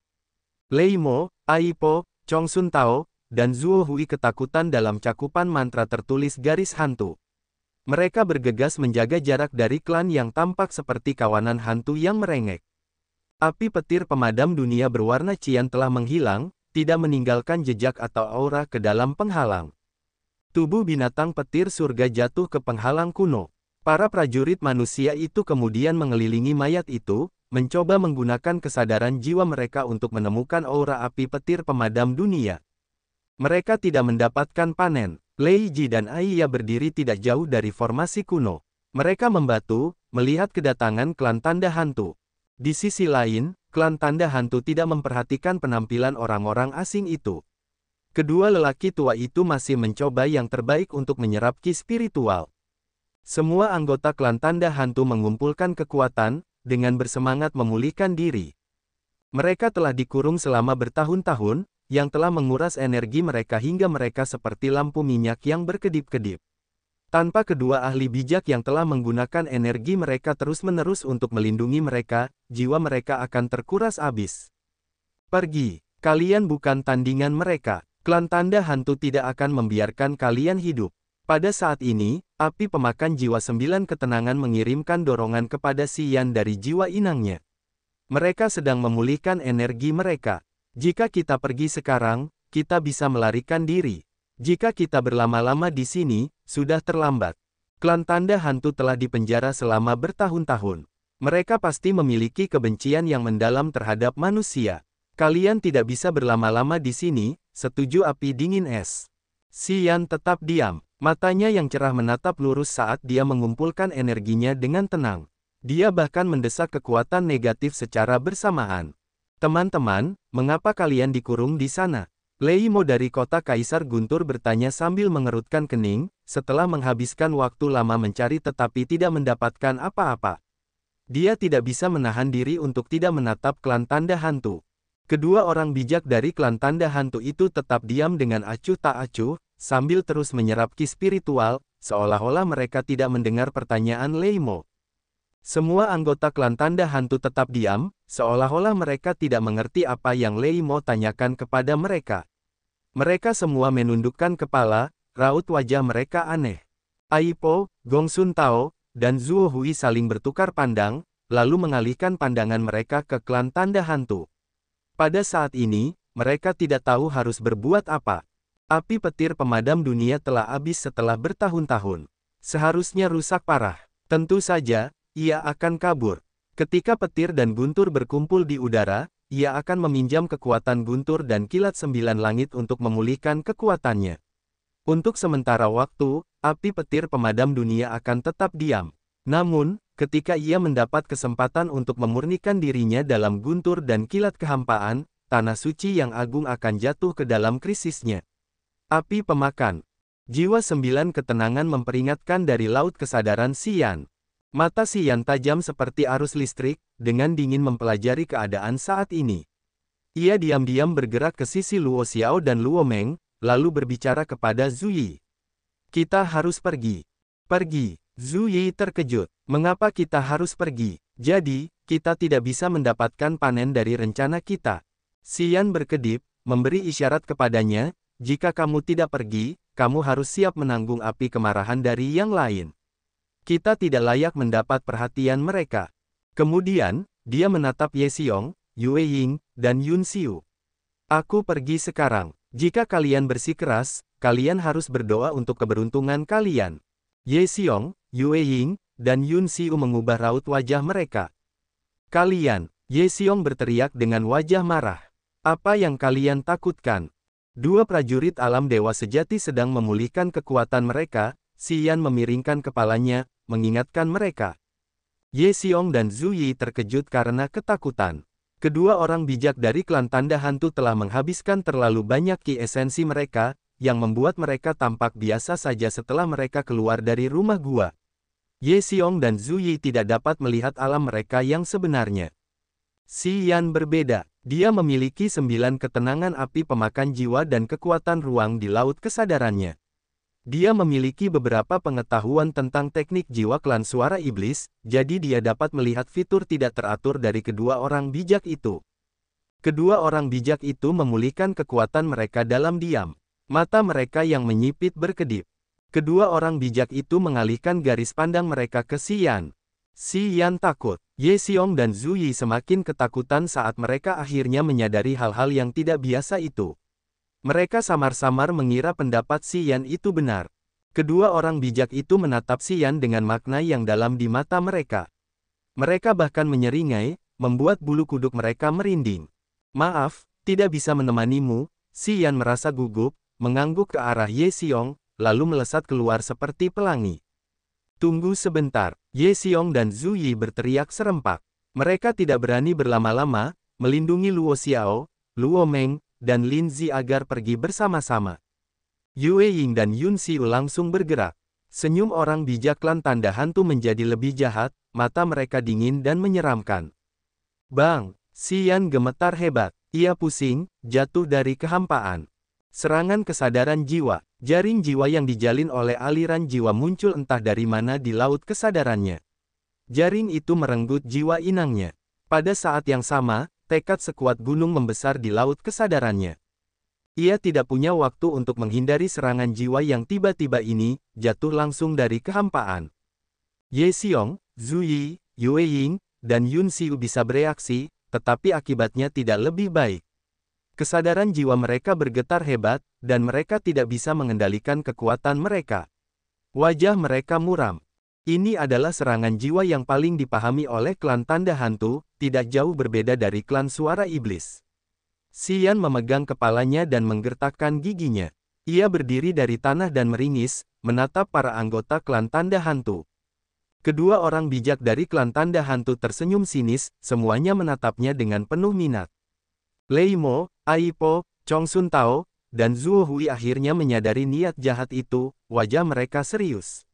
S1: Lei Mo, Aipo, Chong Sun Tao, dan Zuo Hui ketakutan dalam cakupan mantra tertulis garis hantu. Mereka bergegas menjaga jarak dari klan yang tampak seperti kawanan hantu yang merengek. Api petir pemadam dunia berwarna cian telah menghilang, tidak meninggalkan jejak atau aura ke dalam penghalang. Tubuh binatang petir surga jatuh ke penghalang kuno. Para prajurit manusia itu kemudian mengelilingi mayat itu, mencoba menggunakan kesadaran jiwa mereka untuk menemukan aura api petir pemadam dunia. Mereka tidak mendapatkan panen. Lei Ji dan Aiya berdiri tidak jauh dari formasi kuno. Mereka membatu, melihat kedatangan klan tanda hantu. Di sisi lain, klan tanda hantu tidak memperhatikan penampilan orang-orang asing itu. Kedua lelaki tua itu masih mencoba yang terbaik untuk menyerap ki spiritual. Semua anggota klan tanda hantu mengumpulkan kekuatan, dengan bersemangat memulihkan diri. Mereka telah dikurung selama bertahun-tahun, yang telah menguras energi mereka hingga mereka seperti lampu minyak yang berkedip-kedip. Tanpa kedua ahli bijak yang telah menggunakan energi mereka terus-menerus untuk melindungi mereka, jiwa mereka akan terkuras habis. Pergi, kalian bukan tandingan mereka. Klan tanda hantu tidak akan membiarkan kalian hidup. Pada saat ini, api pemakan jiwa 9 ketenangan mengirimkan dorongan kepada Xian dari jiwa inangnya. Mereka sedang memulihkan energi mereka. Jika kita pergi sekarang, kita bisa melarikan diri. Jika kita berlama-lama di sini, sudah terlambat. Klan tanda hantu telah dipenjara selama bertahun-tahun. Mereka pasti memiliki kebencian yang mendalam terhadap manusia. Kalian tidak bisa berlama-lama di sini, setuju api dingin es. Xian tetap diam. Matanya yang cerah menatap lurus saat dia mengumpulkan energinya dengan tenang. Dia bahkan mendesak kekuatan negatif secara bersamaan. Teman-teman, mengapa kalian dikurung di sana? Lei Mo dari kota Kaisar Guntur bertanya sambil mengerutkan kening, setelah menghabiskan waktu lama mencari tetapi tidak mendapatkan apa-apa. Dia tidak bisa menahan diri untuk tidak menatap klan tanda hantu. Kedua orang bijak dari klan tanda hantu itu tetap diam dengan acuh tak acuh, sambil terus menyerap ki spiritual, seolah-olah mereka tidak mendengar pertanyaan Lei Mo. Semua anggota klan tanda hantu tetap diam, seolah-olah mereka tidak mengerti apa yang Lei Mo tanyakan kepada mereka. Mereka semua menundukkan kepala, raut wajah mereka aneh. Aipo, Gongsun Tao, dan Zuo Hui saling bertukar pandang, lalu mengalihkan pandangan mereka ke klan tanda hantu. Pada saat ini, mereka tidak tahu harus berbuat apa. Api petir pemadam dunia telah habis setelah bertahun-tahun. Seharusnya rusak parah. Tentu saja, ia akan kabur. Ketika petir dan guntur berkumpul di udara, ia akan meminjam kekuatan guntur dan kilat 9 langit untuk memulihkan kekuatannya. Untuk sementara waktu, api petir pemadam dunia akan tetap diam. Namun, ketika ia mendapat kesempatan untuk memurnikan dirinya dalam guntur dan kilat kehampaan, tanah suci yang agung akan jatuh ke dalam krisisnya. Api pemakan. Jiwa 9 ketenangan memperingatkan dari laut kesadaran Xian. Mata Xian tajam seperti arus listrik, dengan dingin mempelajari keadaan saat ini. Ia diam-diam bergerak ke sisi Luo Xiao dan Luo Meng, lalu berbicara kepada Zhu Yi. Kita harus pergi. Pergi. Zhu Yi terkejut. Mengapa kita harus pergi? Jadi, kita tidak bisa mendapatkan panen dari rencana kita. Xian berkedip, memberi isyarat kepadanya, jika kamu tidak pergi, kamu harus siap menanggung api kemarahan dari yang lain. Kita tidak layak mendapat perhatian mereka. Kemudian, dia menatap Ye Xiong, Yue Ying, dan Yun Xiu. Aku pergi sekarang. Jika kalian bersikeras, kalian harus berdoa untuk keberuntungan kalian. Ye Xiong, Yue Ying, dan Yun Xiu mengubah raut wajah mereka. Kalian, Ye Xiong berteriak dengan wajah marah. Apa yang kalian takutkan? Dua prajurit alam dewa sejati sedang memulihkan kekuatan mereka. Xian memiringkan kepalanya, mengingatkan mereka. Ye Xiong dan Zhu Yi terkejut karena ketakutan. Kedua orang bijak dari klan tanda hantu telah menghabiskan terlalu banyak ki esensi mereka, yang membuat mereka tampak biasa saja setelah mereka keluar dari rumah gua. Ye Xiong dan Zhu Yi tidak dapat melihat alam mereka yang sebenarnya. Xian berbeda. Dia memiliki 9 ketenangan api pemakan jiwa dan kekuatan ruang di laut kesadarannya. Dia memiliki beberapa pengetahuan tentang teknik jiwa klan suara iblis, jadi dia dapat melihat fitur tidak teratur dari kedua orang bijak itu. Kedua orang bijak itu memulihkan kekuatan mereka dalam diam. Mata mereka yang menyipit berkedip. Kedua orang bijak itu mengalihkan garis pandang mereka ke Xian. Xian takut. Ye Xiong dan Zhu Yi semakin ketakutan saat mereka akhirnya menyadari hal-hal yang tidak biasa itu. Mereka samar-samar mengira pendapat Xian itu benar. Kedua orang bijak itu menatap Xian dengan makna yang dalam di mata mereka. Mereka bahkan menyeringai, membuat bulu kuduk mereka merinding. Maaf, tidak bisa menemanimu. Xian merasa gugup, mengangguk ke arah Ye Xiong, lalu melesat keluar seperti pelangi. Tunggu sebentar, Ye Xiong dan Zhu Yi berteriak serempak. Mereka tidak berani berlama-lama, melindungi Luo Xiao, Luo Meng, dan Lin Zi agar pergi bersama-sama. Yue Ying dan Yun Xiu langsung bergerak. Senyum orang bijak klan tanda hantu menjadi lebih jahat, mata mereka dingin dan menyeramkan. Bang! Xian gemetar hebat. Ia pusing, jatuh dari kehampaan. Serangan kesadaran jiwa. Jaring jiwa yang dijalin oleh aliran jiwa muncul entah dari mana di laut kesadarannya. Jaring itu merenggut jiwa inangnya. Pada saat yang sama, tekad sekuat gunung membesar di laut kesadarannya. Ia tidak punya waktu untuk menghindari serangan jiwa yang tiba-tiba ini, jatuh langsung dari kehampaan. Ye Xiong, Zhu Yi, Yue Ying, dan Yun Xiu bisa bereaksi, tetapi akibatnya tidak lebih baik. Kesadaran jiwa mereka bergetar hebat, dan mereka tidak bisa mengendalikan kekuatan mereka. Wajah mereka muram. Ini adalah serangan jiwa yang paling dipahami oleh klan tanda hantu, tidak jauh berbeda dari klan suara iblis. Xian memegang kepalanya dan menggertakkan giginya. Ia berdiri dari tanah dan meringis, menatap para anggota klan tanda hantu. Kedua orang bijak dari klan tanda hantu tersenyum sinis, semuanya menatapnya dengan penuh minat. Lei Mo, Ai Po, Chong Sun Tao, dan Zhuo Hui akhirnya menyadari niat jahat itu, wajah mereka serius.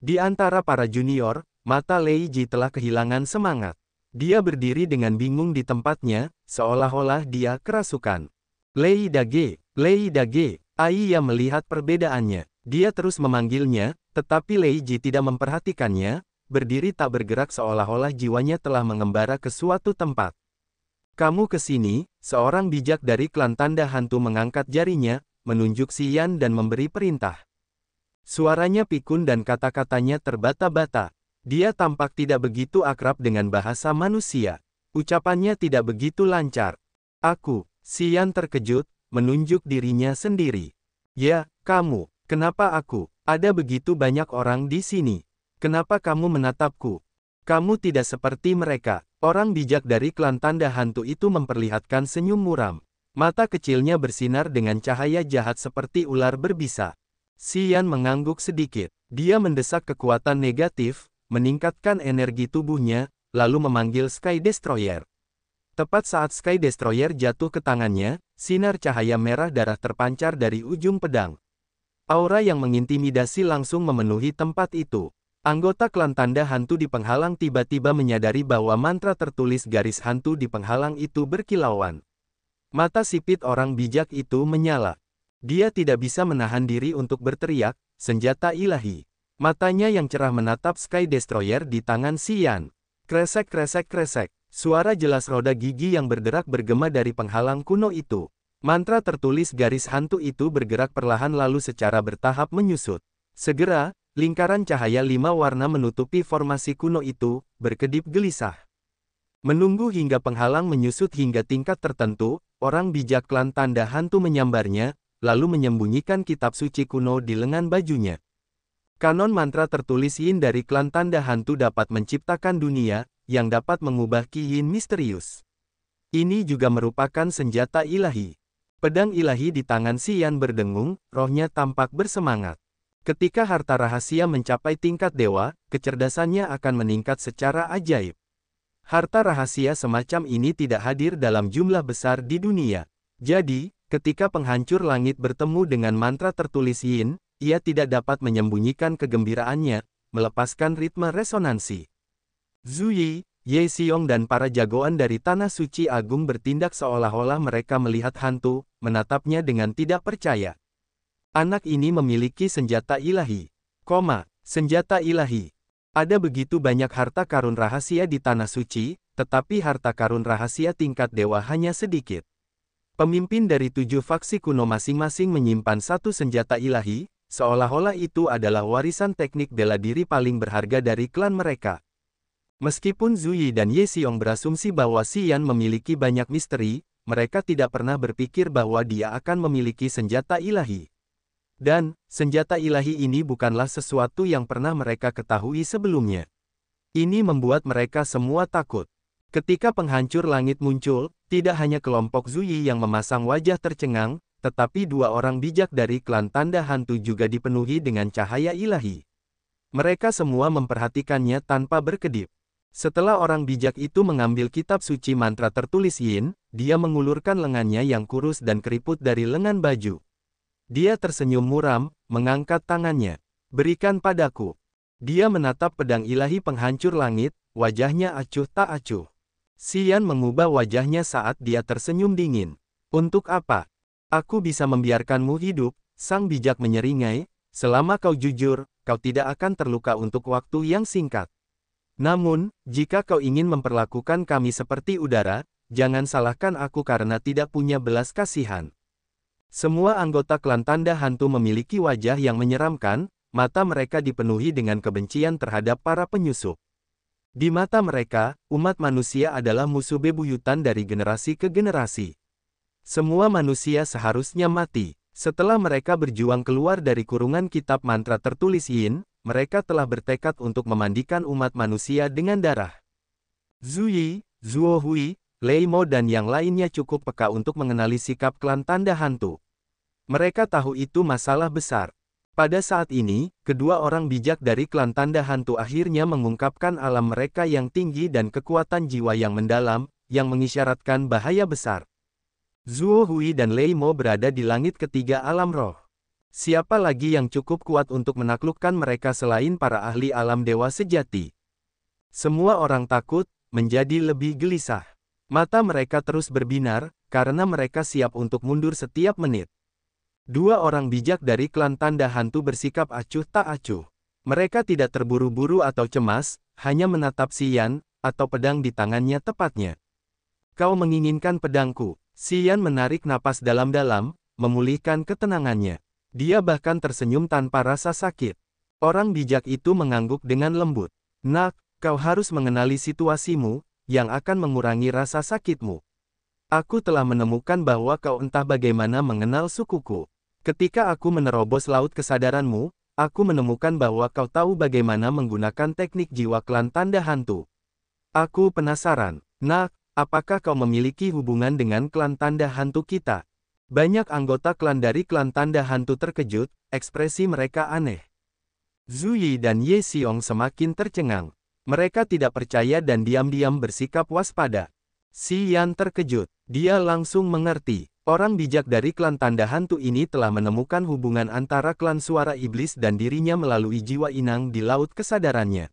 S1: Di antara para junior, mata Lei Ji telah kehilangan semangat. Dia berdiri dengan bingung di tempatnya, seolah-olah dia kerasukan. Lei Dage, Lei Dage. Ai Ya melihat perbedaannya. Dia terus memanggilnya, tetapi Lei Ji tidak memperhatikannya, berdiri tak bergerak seolah-olah jiwanya telah mengembara ke suatu tempat. Kamu ke sini, seorang bijak dari klan tanda hantu mengangkat jarinya, menunjuk Xian dan memberi perintah. Suaranya pikun dan kata-katanya terbata-bata. Dia tampak tidak begitu akrab dengan bahasa manusia. Ucapannya tidak begitu lancar. Aku, Xian terkejut, menunjuk dirinya sendiri. Ya, kamu, kenapa aku? Ada begitu banyak orang di sini. Kenapa kamu menatapku? Kamu tidak seperti mereka. Orang bijak dari klan tanda hantu itu memperlihatkan senyum muram. Mata kecilnya bersinar dengan cahaya jahat seperti ular berbisa. Xian mengangguk sedikit. Dia mendesak kekuatan negatif, meningkatkan energi tubuhnya, lalu memanggil Sky Destroyer. Tepat saat Sky Destroyer jatuh ke tangannya, sinar cahaya merah darah terpancar dari ujung pedang. Aura yang mengintimidasi langsung memenuhi tempat itu. Anggota klan tanda hantu di penghalang tiba-tiba menyadari bahwa mantra tertulis garis hantu di penghalang itu berkilauan. Mata sipit orang bijak itu menyala. Dia tidak bisa menahan diri untuk berteriak, senjata ilahi. Matanya yang cerah menatap Sky Destroyer di tangan Xian. Kresek kresek kresek. Suara jelas roda gigi yang berderak bergema dari penghalang kuno itu. Mantra tertulis garis hantu itu bergerak perlahan lalu secara bertahap menyusut. Segera, lingkaran cahaya 5 warna menutupi formasi kuno itu, berkedip gelisah. Menunggu hingga penghalang menyusut hingga tingkat tertentu, orang bijak klan tanda hantu menyambarnya, lalu menyembunyikan kitab suci kuno di lengan bajunya. Kanon mantra tertulis Yin dari klan tanda hantu dapat menciptakan dunia, yang dapat mengubah Ki Yin misterius. Ini juga merupakan senjata ilahi. Pedang ilahi di tangan Xian berdengung, rohnya tampak bersemangat. Ketika harta rahasia mencapai tingkat dewa, kecerdasannya akan meningkat secara ajaib. Harta rahasia semacam ini tidak hadir dalam jumlah besar di dunia. Jadi, ketika penghancur langit bertemu dengan mantra tertulis Yin, ia tidak dapat menyembunyikan kegembiraannya, melepaskan ritme resonansi. Zhu Yi, Ye Xiong dan para jagoan dari Tanah Suci Agung bertindak seolah-olah mereka melihat hantu, menatapnya dengan tidak percaya. Anak ini memiliki senjata ilahi. Senjata ilahi. Ada begitu banyak harta karun rahasia di Tanah Suci, tetapi harta karun rahasia tingkat dewa hanya sedikit. Pemimpin dari 7 faksi kuno masing-masing menyimpan satu senjata ilahi, seolah-olah itu adalah warisan teknik bela diri paling berharga dari klan mereka. Meskipun Zhu Yi dan Ye Xiong berasumsi bahwa Xian memiliki banyak misteri, mereka tidak pernah berpikir bahwa dia akan memiliki senjata ilahi. Dan, senjata ilahi ini bukanlah sesuatu yang pernah mereka ketahui sebelumnya. Ini membuat mereka semua takut. Ketika penghancur langit muncul, tidak hanya kelompok Zhu Yi yang memasang wajah tercengang, tetapi 2 orang bijak dari klan tanda hantu juga dipenuhi dengan cahaya ilahi. Mereka semua memperhatikannya tanpa berkedip. Setelah orang bijak itu mengambil kitab suci mantra tertulis Yin, dia mengulurkan lengannya yang kurus dan keriput dari lengan baju. Dia tersenyum muram, mengangkat tangannya. Berikan padaku. Dia menatap pedang ilahi penghancur langit, wajahnya acuh tak acuh. Xian mengubah wajahnya saat dia tersenyum dingin. Untuk apa? Aku bisa membiarkanmu hidup, sang bijak menyeringai, selama kau jujur, kau tidak akan terluka untuk waktu yang singkat. Namun, jika kau ingin memperlakukan kami seperti udara, jangan salahkan aku karena tidak punya belas kasihan. Semua anggota klan tanda hantu memiliki wajah yang menyeramkan, mata mereka dipenuhi dengan kebencian terhadap para penyusup. Di mata mereka, umat manusia adalah musuh bebuyutan dari generasi ke generasi. Semua manusia seharusnya mati. Setelah mereka berjuang keluar dari kurungan kitab mantra tertulis Yin, mereka telah bertekad untuk memandikan umat manusia dengan darah. Zhu Yi, Zhuo Hui, Lei Mo dan yang lainnya cukup peka untuk mengenali sikap klan tanda hantu. Mereka tahu itu masalah besar. Pada saat ini, kedua orang bijak dari klan tanda hantu akhirnya mengungkapkan alam mereka yang tinggi dan kekuatan jiwa yang mendalam, yang mengisyaratkan bahaya besar. Zhuo Hui dan Lei Mo berada di langit ketiga alam roh. Siapa lagi yang cukup kuat untuk menaklukkan mereka selain para ahli alam dewa sejati? Semua orang takut, menjadi lebih gelisah. Mata mereka terus berbinar, karena mereka siap untuk mundur setiap menit. Dua orang bijak dari klan tanda hantu bersikap acuh tak acuh. Mereka tidak terburu-buru atau cemas, hanya menatap Xian, atau pedang di tangannya tepatnya. Kau menginginkan pedangku. Xian menarik napas dalam-dalam, memulihkan ketenangannya. Dia bahkan tersenyum tanpa rasa sakit. Orang bijak itu mengangguk dengan lembut. Nak, kau harus mengenali situasimu, yang akan mengurangi rasa sakitmu. Aku telah menemukan bahwa kau entah bagaimana mengenal sukuku. Ketika aku menerobos laut kesadaranmu, aku menemukan bahwa kau tahu bagaimana menggunakan teknik jiwa klan tanda hantu. Aku penasaran, Nak, apakah kau memiliki hubungan dengan klan tanda hantu kita? Banyak anggota klan dari klan tanda hantu terkejut, ekspresi mereka aneh. Zhu Yi dan Ye Xiong semakin tercengang. Mereka tidak percaya dan diam-diam bersikap waspada. Xian terkejut. Dia langsung mengerti. Orang bijak dari klan tanda hantu ini telah menemukan hubungan antara klan suara iblis dan dirinya melalui jiwa inang di laut kesadarannya.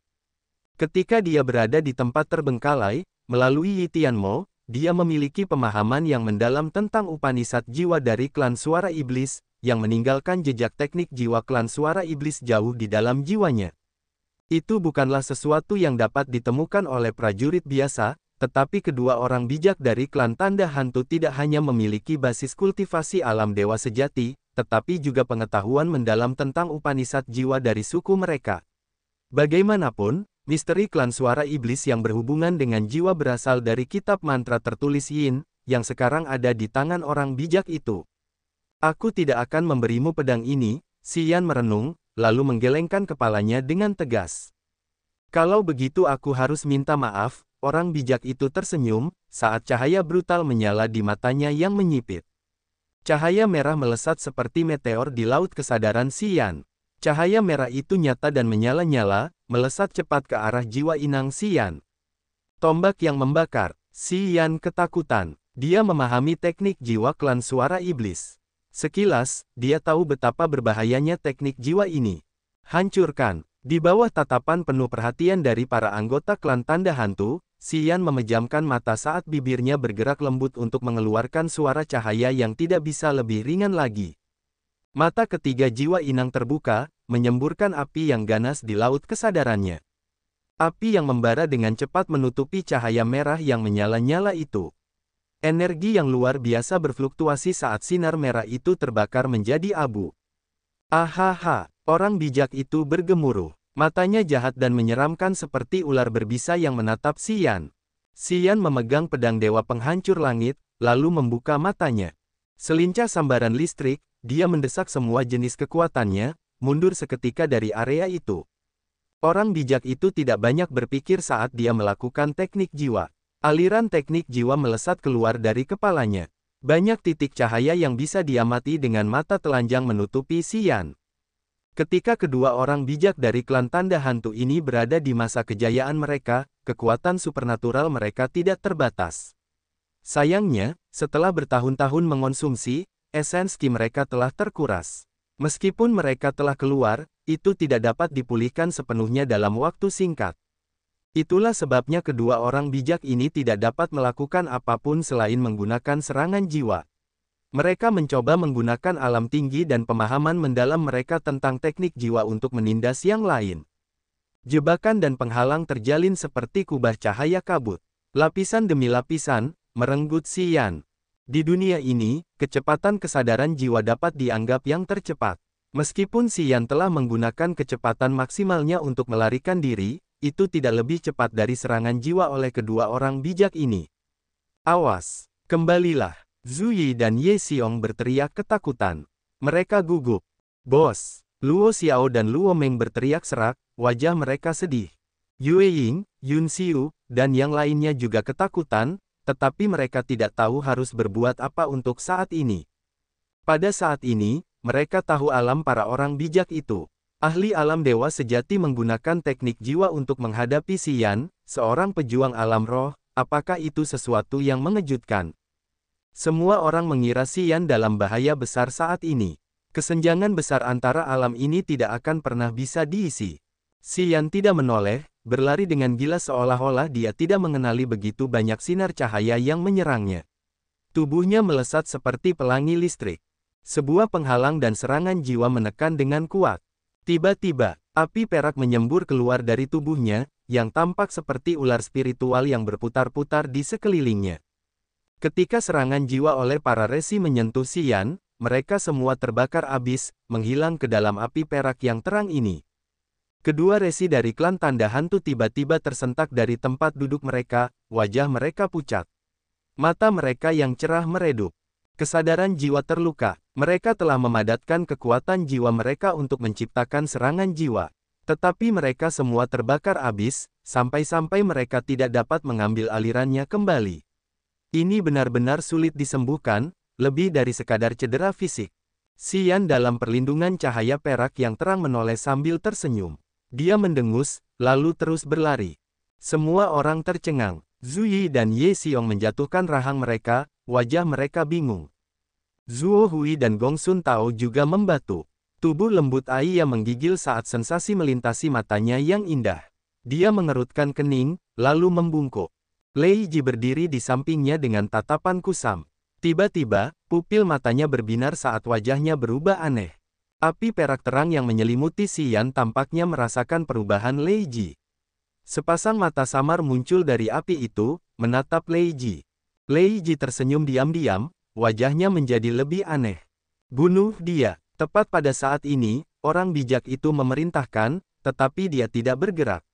S1: Ketika dia berada di tempat terbengkalai, melalui Yi Tianmo, dia memiliki pemahaman yang mendalam tentang Upanishad jiwa dari klan suara iblis, yang meninggalkan jejak teknik jiwa klan suara iblis jauh di dalam jiwanya. Itu bukanlah sesuatu yang dapat ditemukan oleh prajurit biasa, tetapi kedua orang bijak dari klan tanda hantu tidak hanya memiliki basis kultivasi alam dewa sejati, tetapi juga pengetahuan mendalam tentang Upanishad jiwa dari suku mereka. Bagaimanapun, misteri klan suara iblis yang berhubungan dengan jiwa berasal dari kitab mantra tertulis Yin, yang sekarang ada di tangan orang bijak itu. Aku tidak akan memberimu pedang ini, Xian merenung, lalu menggelengkan kepalanya dengan tegas. Kalau begitu aku harus minta maaf. Orang bijak itu tersenyum, saat cahaya brutal menyala di matanya yang menyipit. Cahaya merah melesat seperti meteor di laut kesadaran Xian. Cahaya merah itu nyata dan menyala-nyala, melesat cepat ke arah jiwa inang Xian. Tombak yang membakar. Xian ketakutan. Dia memahami teknik jiwa klan suara iblis. Sekilas, dia tahu betapa berbahayanya teknik jiwa ini. Hancurkan. Di bawah tatapan penuh perhatian dari para anggota klan tanda hantu, Xian memejamkan mata saat bibirnya bergerak lembut untuk mengeluarkan suara cahaya yang tidak bisa lebih ringan lagi. Mata ketiga jiwa inang terbuka, menyemburkan api yang ganas di laut kesadarannya. Api yang membara dengan cepat menutupi cahaya merah yang menyala-nyala itu. Energi yang luar biasa berfluktuasi saat sinar merah itu terbakar menjadi abu. Ahaha, orang bijak itu bergemuruh. Matanya jahat dan menyeramkan seperti ular berbisa yang menatap Xian. Xian memegang pedang dewa penghancur langit, lalu membuka matanya. Selincah sambaran listrik, dia mendesak semua jenis kekuatannya, mundur seketika dari area itu. Orang bijak itu tidak banyak berpikir saat dia melakukan teknik jiwa. Aliran teknik jiwa melesat keluar dari kepalanya. Banyak titik cahaya yang bisa diamati dengan mata telanjang menutupi Xian. Ketika kedua orang bijak dari klan tanda hantu ini berada di masa kejayaan mereka, kekuatan supernatural mereka tidak terbatas. Sayangnya, setelah bertahun-tahun mengonsumsi, esensi ki mereka telah terkuras. Meskipun mereka telah keluar, itu tidak dapat dipulihkan sepenuhnya dalam waktu singkat. Itulah sebabnya kedua orang bijak ini tidak dapat melakukan apapun selain menggunakan serangan jiwa. Mereka mencoba menggunakan alam tinggi dan pemahaman mendalam mereka tentang teknik jiwa untuk menindas yang lain. Jebakan dan penghalang terjalin seperti kubah cahaya kabut. Lapisan demi lapisan, merenggut si Yan. Di dunia ini, kecepatan kesadaran jiwa dapat dianggap yang tercepat. Meskipun si Yan telah menggunakan kecepatan maksimalnya untuk melarikan diri, itu tidak lebih cepat dari serangan jiwa oleh kedua orang bijak ini. Awas! Kembalilah! Zhu Yi dan Ye Xiong berteriak ketakutan. Mereka gugup. Bos! Luo Xiao dan Luo Meng berteriak serak, wajah mereka sedih. Yue Ying, Yun Xiu, dan yang lainnya juga ketakutan, tetapi mereka tidak tahu harus berbuat apa untuk saat ini. Pada saat ini, mereka tahu alam para orang bijak itu. Ahli alam dewa sejati menggunakan teknik jiwa untuk menghadapi si Yan, seorang pejuang alam roh. Apakah itu sesuatu yang mengejutkan? Semua orang mengira si Yan dalam bahaya besar saat ini. Kesenjangan besar antara alam ini tidak akan pernah bisa diisi. Si Yan tidak menoleh, berlari dengan gila seolah-olah dia tidak mengenali begitu banyak sinar cahaya yang menyerangnya. Tubuhnya melesat seperti pelangi listrik. Sebuah penghalang dan serangan jiwa menekan dengan kuat. Tiba-tiba, api perak menyembur keluar dari tubuhnya, yang tampak seperti ular spiritual yang berputar-putar di sekelilingnya. Ketika serangan jiwa oleh para resi menyentuh si Yan, mereka semua terbakar abis, menghilang ke dalam api perak yang terang ini. Kedua resi dari klan tanda hantu tiba-tiba tersentak dari tempat duduk mereka, wajah mereka pucat. Mata mereka yang cerah meredup. Kesadaran jiwa terluka. Mereka telah memadatkan kekuatan jiwa mereka untuk menciptakan serangan jiwa. Tetapi mereka semua terbakar abis, sampai-sampai mereka tidak dapat mengambil alirannya kembali. Ini benar-benar sulit disembuhkan, lebih dari sekadar cedera fisik. Si Yan dalam perlindungan cahaya perak yang terang menoleh sambil tersenyum. Dia mendengus, lalu terus berlari. Semua orang tercengang. Zhu Yi dan Ye Xiong menjatuhkan rahang mereka, wajah mereka bingung. Zhuo Hui dan Gong Sun Tao juga membatu. Tubuh lembut Aiya menggigil saat sensasi melintasi matanya yang indah. Dia mengerutkan kening, lalu membungkuk. Lei Ji berdiri di sampingnya dengan tatapan kusam. Tiba-tiba, pupil matanya berbinar saat wajahnya berubah aneh. Api perak terang yang menyelimuti si Yan tampaknya merasakan perubahan Lei Ji. Sepasang mata samar muncul dari api itu, menatap Lei Ji. Lei Ji tersenyum diam-diam, wajahnya menjadi lebih aneh. Bunuh dia. Tepat pada saat ini, orang bijak itu memerintahkan, tetapi dia tidak bergerak.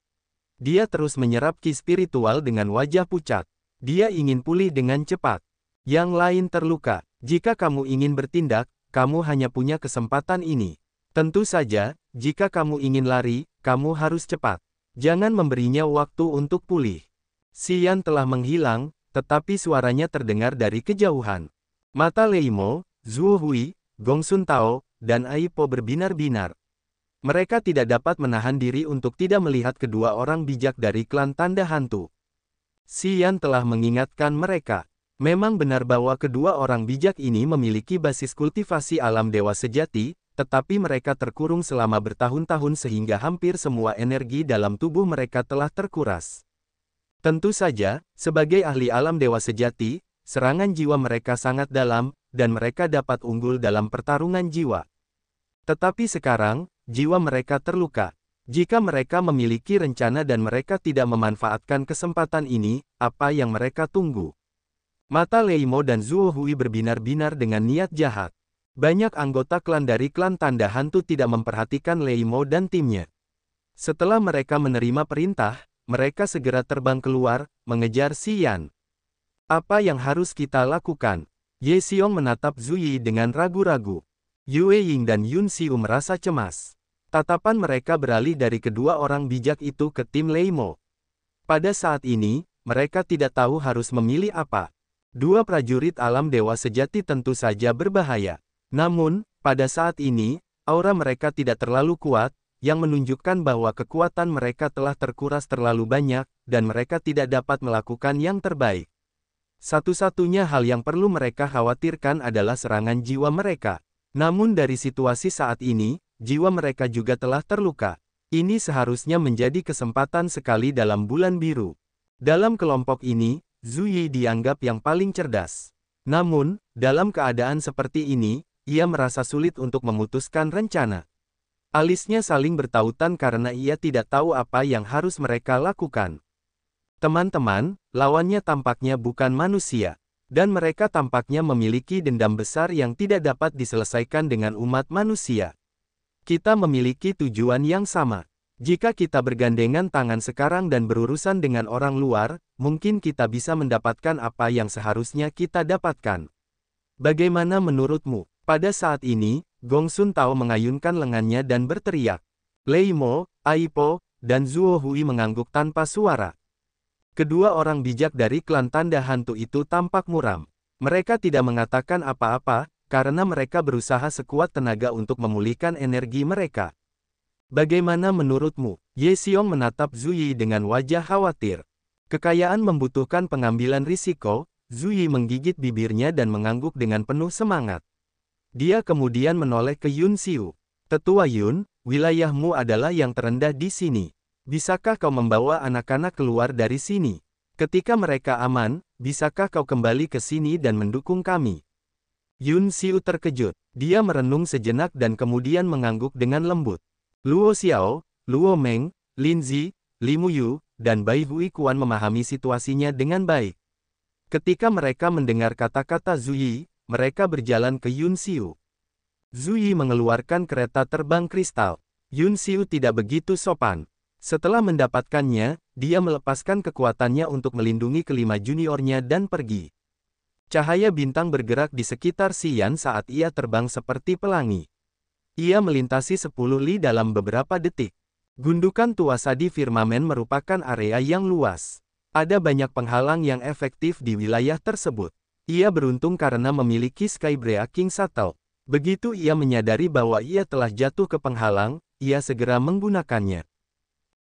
S1: Dia terus menyerap ki spiritual dengan wajah pucat. Dia ingin pulih dengan cepat. Yang lain terluka. Jika kamu ingin bertindak, kamu hanya punya kesempatan ini. Tentu saja, jika kamu ingin lari, kamu harus cepat. Jangan memberinya waktu untuk pulih. Si Yan telah menghilang, tetapi suaranya terdengar dari kejauhan. Mata Lei Mo, Zhuo Hui, Gong Sun Tao, dan Ai Po berbinar-binar. Mereka tidak dapat menahan diri untuk tidak melihat kedua orang bijak dari klan tanda hantu. Si Yan telah mengingatkan mereka. Memang benar bahwa kedua orang bijak ini memiliki basis kultivasi alam dewa sejati, tetapi mereka terkurung selama bertahun-tahun sehingga hampir semua energi dalam tubuh mereka telah terkuras. Tentu saja, sebagai ahli alam dewa sejati, serangan jiwa mereka sangat dalam, dan mereka dapat unggul dalam pertarungan jiwa. Tetapi sekarang, jiwa mereka terluka. Jika mereka memiliki rencana dan mereka tidak memanfaatkan kesempatan ini, apa yang mereka tunggu? Mata Lei Mo dan Zhuo Hui berbinar-binar dengan niat jahat. Banyak anggota klan dari klan tanda hantu tidak memperhatikan Lei Mo dan timnya. Setelah mereka menerima perintah, mereka segera terbang keluar, mengejar si Yan. Apa yang harus kita lakukan? Ye Xiong menatap Zhu Yi dengan ragu-ragu. Yue Ying dan Yun Xiu merasa cemas. Tatapan mereka beralih dari kedua orang bijak itu ke tim Lei Mo. Pada saat ini, mereka tidak tahu harus memilih apa. Dua prajurit alam dewa sejati tentu saja berbahaya. Namun, pada saat ini, aura mereka tidak terlalu kuat, yang menunjukkan bahwa kekuatan mereka telah terkuras terlalu banyak, dan mereka tidak dapat melakukan yang terbaik. Satu-satunya hal yang perlu mereka khawatirkan adalah serangan jiwa mereka. Namun dari situasi saat ini, jiwa mereka juga telah terluka. Ini seharusnya menjadi kesempatan sekali dalam bulan biru. Dalam kelompok ini, Zhu Yi dianggap yang paling cerdas. Namun, dalam keadaan seperti ini, ia merasa sulit untuk memutuskan rencana. Alisnya saling bertautan karena ia tidak tahu apa yang harus mereka lakukan. Teman-teman, lawannya tampaknya bukan manusia. Dan mereka tampaknya memiliki dendam besar yang tidak dapat diselesaikan dengan umat manusia. Kita memiliki tujuan yang sama. Jika kita bergandengan tangan sekarang dan berurusan dengan orang luar, mungkin kita bisa mendapatkan apa yang seharusnya kita dapatkan. Bagaimana menurutmu? Pada saat ini, Gong Sun Tao mengayunkan lengannya dan berteriak. Lei Mo, Aipo, dan Zuo Hui mengangguk tanpa suara. Kedua orang bijak dari klan tanda hantu itu tampak muram. Mereka tidak mengatakan apa-apa, karena mereka berusaha sekuat tenaga untuk memulihkan energi mereka. Bagaimana menurutmu? Ye Xiong menatap Zhu Yi dengan wajah khawatir. Kekayaan membutuhkan pengambilan risiko. Zhu Yi menggigit bibirnya dan mengangguk dengan penuh semangat. Dia kemudian menoleh ke Yun Xiu. Tetua Yun, wilayahmu adalah yang terendah di sini. Bisakah kau membawa anak-anak keluar dari sini? Ketika mereka aman, bisakah kau kembali ke sini dan mendukung kami? Yun Xiu terkejut. Dia merenung sejenak dan kemudian mengangguk dengan lembut. Luo Xiao, Luo Meng, Lin Zi, Li Muyu, dan Bai Hui Quan memahami situasinya dengan baik. Ketika mereka mendengar kata-kata Zhu Yi, mereka berjalan ke Yun Xiu. Zhu Yi mengeluarkan kereta terbang kristal. Yun Xiu tidak begitu sopan. Setelah mendapatkannya, dia melepaskan kekuatannya untuk melindungi kelima juniornya dan pergi. Cahaya bintang bergerak di sekitar Xian saat ia terbang seperti pelangi. Ia melintasi 10 li dalam beberapa detik. Gundukan tuasa di firmamen merupakan area yang luas. Ada banyak penghalang yang efektif di wilayah tersebut. Ia beruntung karena memiliki Skybreaking Shuttle. Begitu ia menyadari bahwa ia telah jatuh ke penghalang, ia segera menggunakannya.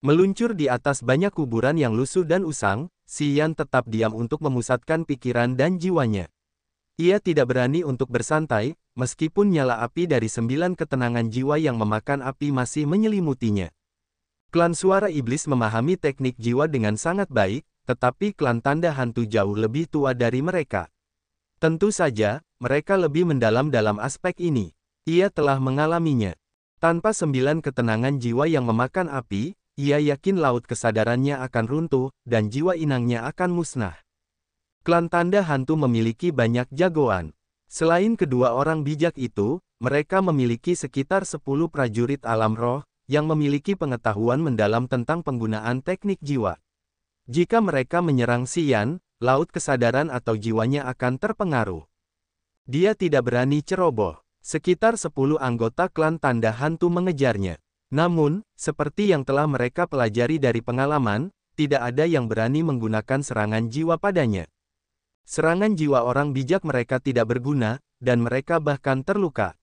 S1: Meluncur di atas banyak kuburan yang lusuh dan usang, Xian tetap diam untuk memusatkan pikiran dan jiwanya. Ia tidak berani untuk bersantai, meskipun nyala api dari 9 ketenangan jiwa yang memakan api masih menyelimutinya. Klan Suara Iblis memahami teknik jiwa dengan sangat baik, tetapi klan tanda hantu jauh lebih tua dari mereka. Tentu saja, mereka lebih mendalam dalam aspek ini. Ia telah mengalaminya. Tanpa 9 ketenangan jiwa yang memakan api, ia yakin laut kesadarannya akan runtuh, dan jiwa inangnya akan musnah. Klan tanda hantu memiliki banyak jagoan. Selain kedua orang bijak itu, mereka memiliki sekitar 10 prajurit alam roh, yang memiliki pengetahuan mendalam tentang penggunaan teknik jiwa. Jika mereka menyerang Xian, laut kesadaran atau jiwanya akan terpengaruh. Dia tidak berani ceroboh. Sekitar 10 anggota klan tanda hantu mengejarnya. Namun, seperti yang telah mereka pelajari dari pengalaman, tidak ada yang berani menggunakan serangan jiwa padanya. Serangan jiwa orang bijak mereka tidak berguna, dan mereka bahkan terluka.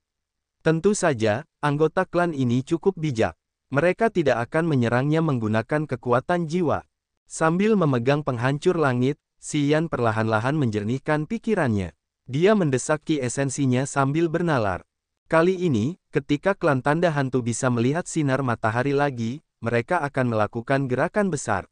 S1: Tentu saja, anggota klan ini cukup bijak. Mereka tidak akan menyerangnya menggunakan kekuatan jiwa. Sambil memegang penghancur langit, Xian perlahan-lahan menjernihkan pikirannya. Dia mendesak ki esensinya sambil bernalar. Kali ini, ketika klan tanda hantu bisa melihat sinar matahari lagi, mereka akan melakukan gerakan besar.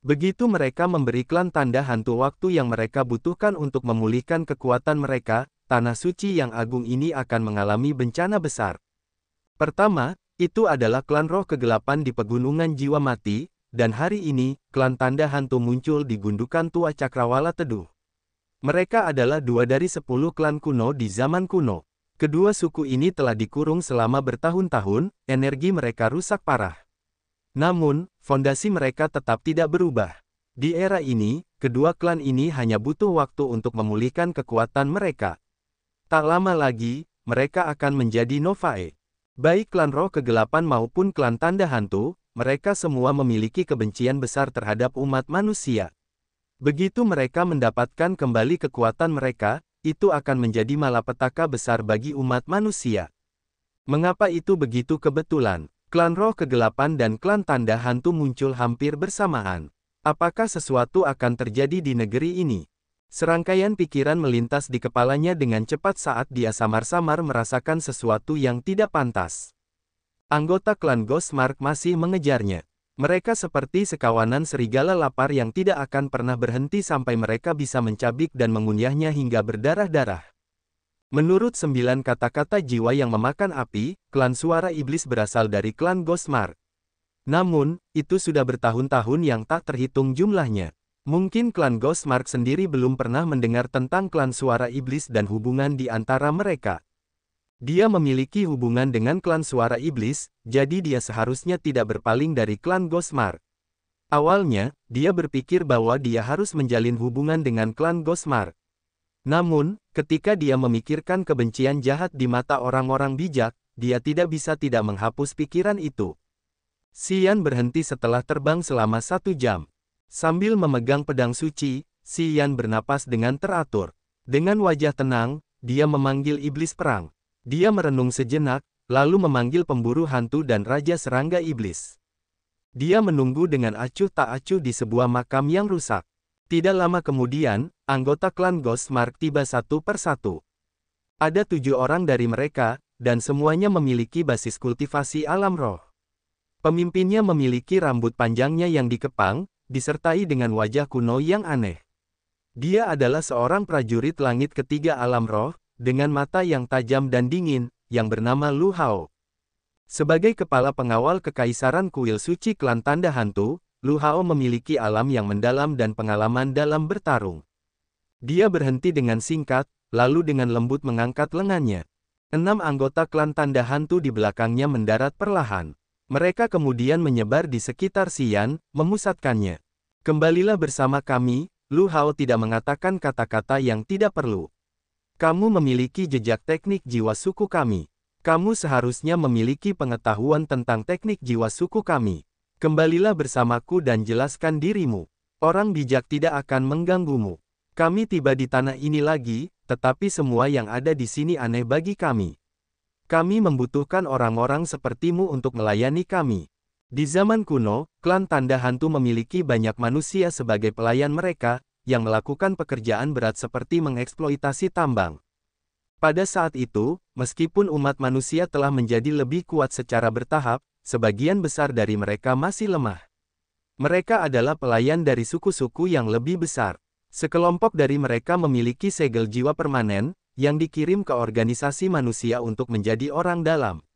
S1: Begitu mereka memberi klan tanda hantu waktu yang mereka butuhkan untuk memulihkan kekuatan mereka, tanah suci yang agung ini akan mengalami bencana besar. Pertama, itu adalah klan roh kegelapan di pegunungan jiwa mati, dan hari ini, klan tanda hantu muncul di gundukan tua Cakrawala Teduh. Mereka adalah 2 dari 10 klan kuno di zaman kuno. Kedua suku ini telah dikurung selama bertahun-tahun, energi mereka rusak parah. Namun, fondasi mereka tetap tidak berubah. Di era ini, kedua klan ini hanya butuh waktu untuk memulihkan kekuatan mereka. Tak lama lagi, mereka akan menjadi Novae. Baik klan roh kegelapan maupun klan tanda hantu, mereka semua memiliki kebencian besar terhadap umat manusia. Begitu mereka mendapatkan kembali kekuatan mereka, itu akan menjadi malapetaka besar bagi umat manusia. Mengapa itu begitu kebetulan? Klan roh kegelapan dan klan tanda hantu muncul hampir bersamaan. Apakah sesuatu akan terjadi di negeri ini? Serangkaian pikiran melintas di kepalanya dengan cepat saat dia samar-samar merasakan sesuatu yang tidak pantas. Anggota klan Ghostmark masih mengejarnya. Mereka seperti sekawanan serigala lapar yang tidak akan pernah berhenti sampai mereka bisa mencabik dan mengunyahnya hingga berdarah-darah. Menurut 9 kata-kata jiwa yang memakan api, klan suara iblis berasal dari klan Ghostmark. Namun, itu sudah bertahun-tahun yang tak terhitung jumlahnya. Mungkin klan Ghostmark sendiri belum pernah mendengar tentang klan suara iblis dan hubungan di antara mereka. Dia memiliki hubungan dengan klan suara iblis, jadi dia seharusnya tidak berpaling dari klan Ghostmark. Awalnya, dia berpikir bahwa dia harus menjalin hubungan dengan klan Ghostmark. Namun, ketika dia memikirkan kebencian jahat di mata orang-orang bijak, dia tidak bisa tidak menghapus pikiran itu. Xian berhenti setelah terbang selama 1 jam. Sambil memegang pedang suci, Xian bernapas dengan teratur. Dengan wajah tenang, dia memanggil iblis perang. Dia merenung sejenak, lalu memanggil pemburu hantu dan raja serangga iblis. Dia menunggu dengan acuh tak acuh di sebuah makam yang rusak. Tidak lama kemudian, anggota klan Ghostmark tiba satu persatu. Ada 7 orang dari mereka, dan semuanya memiliki basis kultivasi alam roh. Pemimpinnya memiliki rambut panjangnya yang dikepang, disertai dengan wajah kuno yang aneh. Dia adalah seorang prajurit langit ketiga alam roh, dengan mata yang tajam dan dingin, yang bernama Lu Hao. Sebagai kepala pengawal kekaisaran kuil suci klan tanda hantu, Lu Hao memiliki alam yang mendalam dan pengalaman dalam bertarung. Dia berhenti dengan singkat, lalu dengan lembut mengangkat lengannya. 6 anggota klan tanda hantu di belakangnya mendarat perlahan. Mereka kemudian menyebar di sekitar Xian, memusatkannya. Kembalilah bersama kami, Lu Hao tidak mengatakan kata-kata yang tidak perlu. Kamu memiliki jejak teknik jiwa suku kami. Kamu seharusnya memiliki pengetahuan tentang teknik jiwa suku kami. Kembalilah bersamaku dan jelaskan dirimu. Orang bijak tidak akan mengganggumu. Kami tiba di tanah ini lagi, tetapi semua yang ada di sini aneh bagi kami. Kami membutuhkan orang-orang sepertimu untuk melayani kami. Di zaman kuno, klan tanda hantu memiliki banyak manusia sebagai pelayan mereka, yang melakukan pekerjaan berat seperti mengeksploitasi tambang. Pada saat itu, meskipun umat manusia telah menjadi lebih kuat secara bertahap, sebagian besar dari mereka masih lemah. Mereka adalah pelayan dari suku-suku yang lebih besar. Sekelompok dari mereka memiliki segel jiwa permanen, yang dikirim ke organisasi manusia untuk menjadi orang dalam.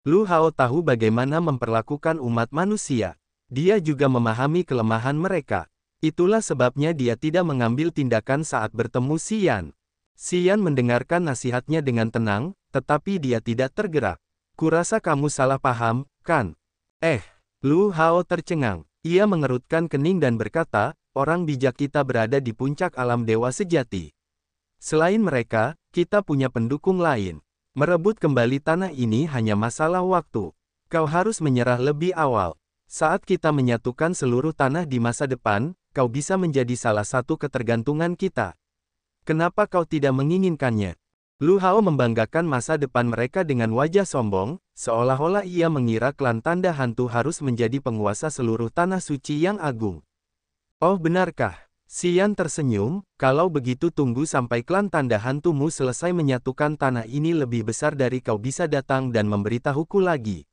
S1: Lu Hao tahu bagaimana memperlakukan umat manusia. Dia juga memahami kelemahan mereka. Itulah sebabnya dia tidak mengambil tindakan saat bertemu Xian. Xian mendengarkan nasihatnya dengan tenang, tetapi dia tidak tergerak. Kurasa kamu salah paham, kan? Lu Hao tercengang. Ia mengerutkan kening dan berkata, orang bijak kita berada di puncak alam dewa sejati. Selain mereka, kita punya pendukung lain. Merebut kembali tanah ini hanya masalah waktu. Kau harus menyerah lebih awal. Saat kita menyatukan seluruh tanah di masa depan, kau bisa menjadi salah satu ketergantungan kita. Kenapa kau tidak menginginkannya? Lu Hao membanggakan masa depan mereka dengan wajah sombong, seolah-olah ia mengira klan tanda hantu harus menjadi penguasa seluruh tanah suci yang agung. Oh benarkah? Xian tersenyum, kalau begitu tunggu sampai klan tanda hantumu selesai menyatukan tanah ini lebih besar dari kau bisa datang dan memberitahuku lagi.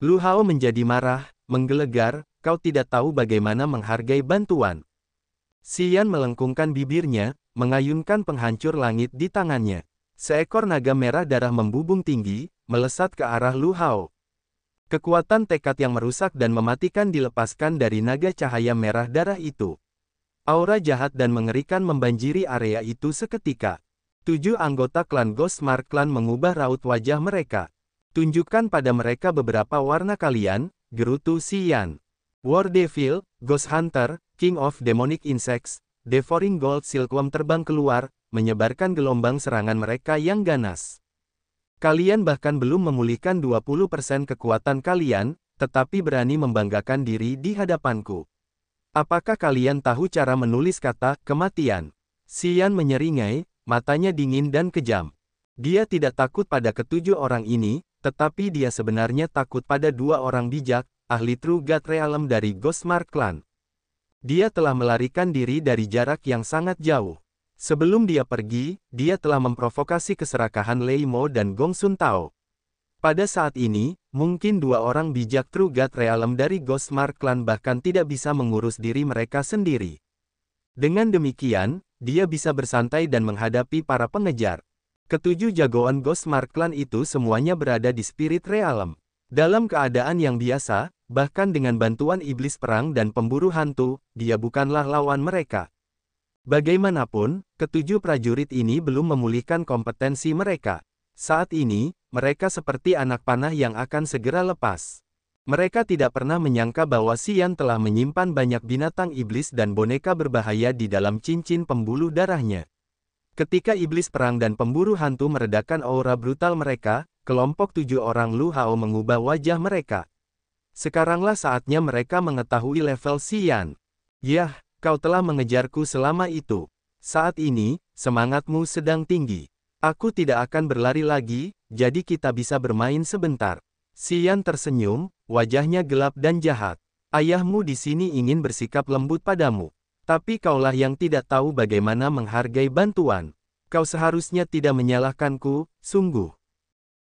S1: Lu Hao menjadi marah, menggelegar, kau tidak tahu bagaimana menghargai bantuan. Xian melengkungkan bibirnya, mengayunkan penghancur langit di tangannya. Seekor naga merah darah membubung tinggi, melesat ke arah Lu Hao. Kekuatan tekad yang merusak dan mematikan dilepaskan dari naga cahaya merah darah itu. Aura jahat dan mengerikan membanjiri area itu seketika. 7 anggota klan Ghostmark Clan mengubah raut wajah mereka. Tunjukkan pada mereka beberapa warna kalian, gerutu Xian. War Devil, Ghost Hunter, King of Demonic Insects, Devouring Gold Silkworm terbang keluar, menyebarkan gelombang serangan mereka yang ganas. Kalian bahkan belum memulihkan 20% kekuatan kalian, tetapi berani membanggakan diri di hadapanku. Apakah kalian tahu cara menulis kata kematian? Xian menyeringai, matanya dingin dan kejam. Dia tidak takut pada ketujuh orang ini, tetapi dia sebenarnya takut pada 2 orang bijak, ahli True God Realm dari Ghostmark Clan. Dia telah melarikan diri dari jarak yang sangat jauh. Sebelum dia pergi, dia telah memprovokasi keserakahan Lei Mo dan Gong Sun Tao. Pada saat ini, mungkin dua orang bijak True God Realm dari Ghostmark Clan bahkan tidak bisa mengurus diri mereka sendiri. Dengan demikian, dia bisa bersantai dan menghadapi para pengejar. Ketujuh jagoan Ghostmark Clan itu semuanya berada di Spirit Realm. Dalam keadaan yang biasa, bahkan dengan bantuan iblis perang dan pemburu hantu, dia bukanlah lawan mereka. Bagaimanapun, ketujuh prajurit ini belum memulihkan kompetensi mereka. Saat ini, mereka seperti anak panah yang akan segera lepas. Mereka tidak pernah menyangka bahwa Xian telah menyimpan banyak binatang iblis dan boneka berbahaya di dalam cincin pembuluh darahnya. Ketika iblis perang dan pemburu hantu meredakan aura brutal mereka, kelompok 7 orang Lu Hao mengubah wajah mereka. Sekaranglah saatnya mereka mengetahui level Xian. Yah, kau telah mengejarku selama itu. Saat ini, semangatmu sedang tinggi. Aku tidak akan berlari lagi, jadi kita bisa bermain sebentar. Xian tersenyum, wajahnya gelap dan jahat. Ayahmu di sini ingin bersikap lembut padamu. Tapi kaulah yang tidak tahu bagaimana menghargai bantuan. Kau seharusnya tidak menyalahkanku, sungguh.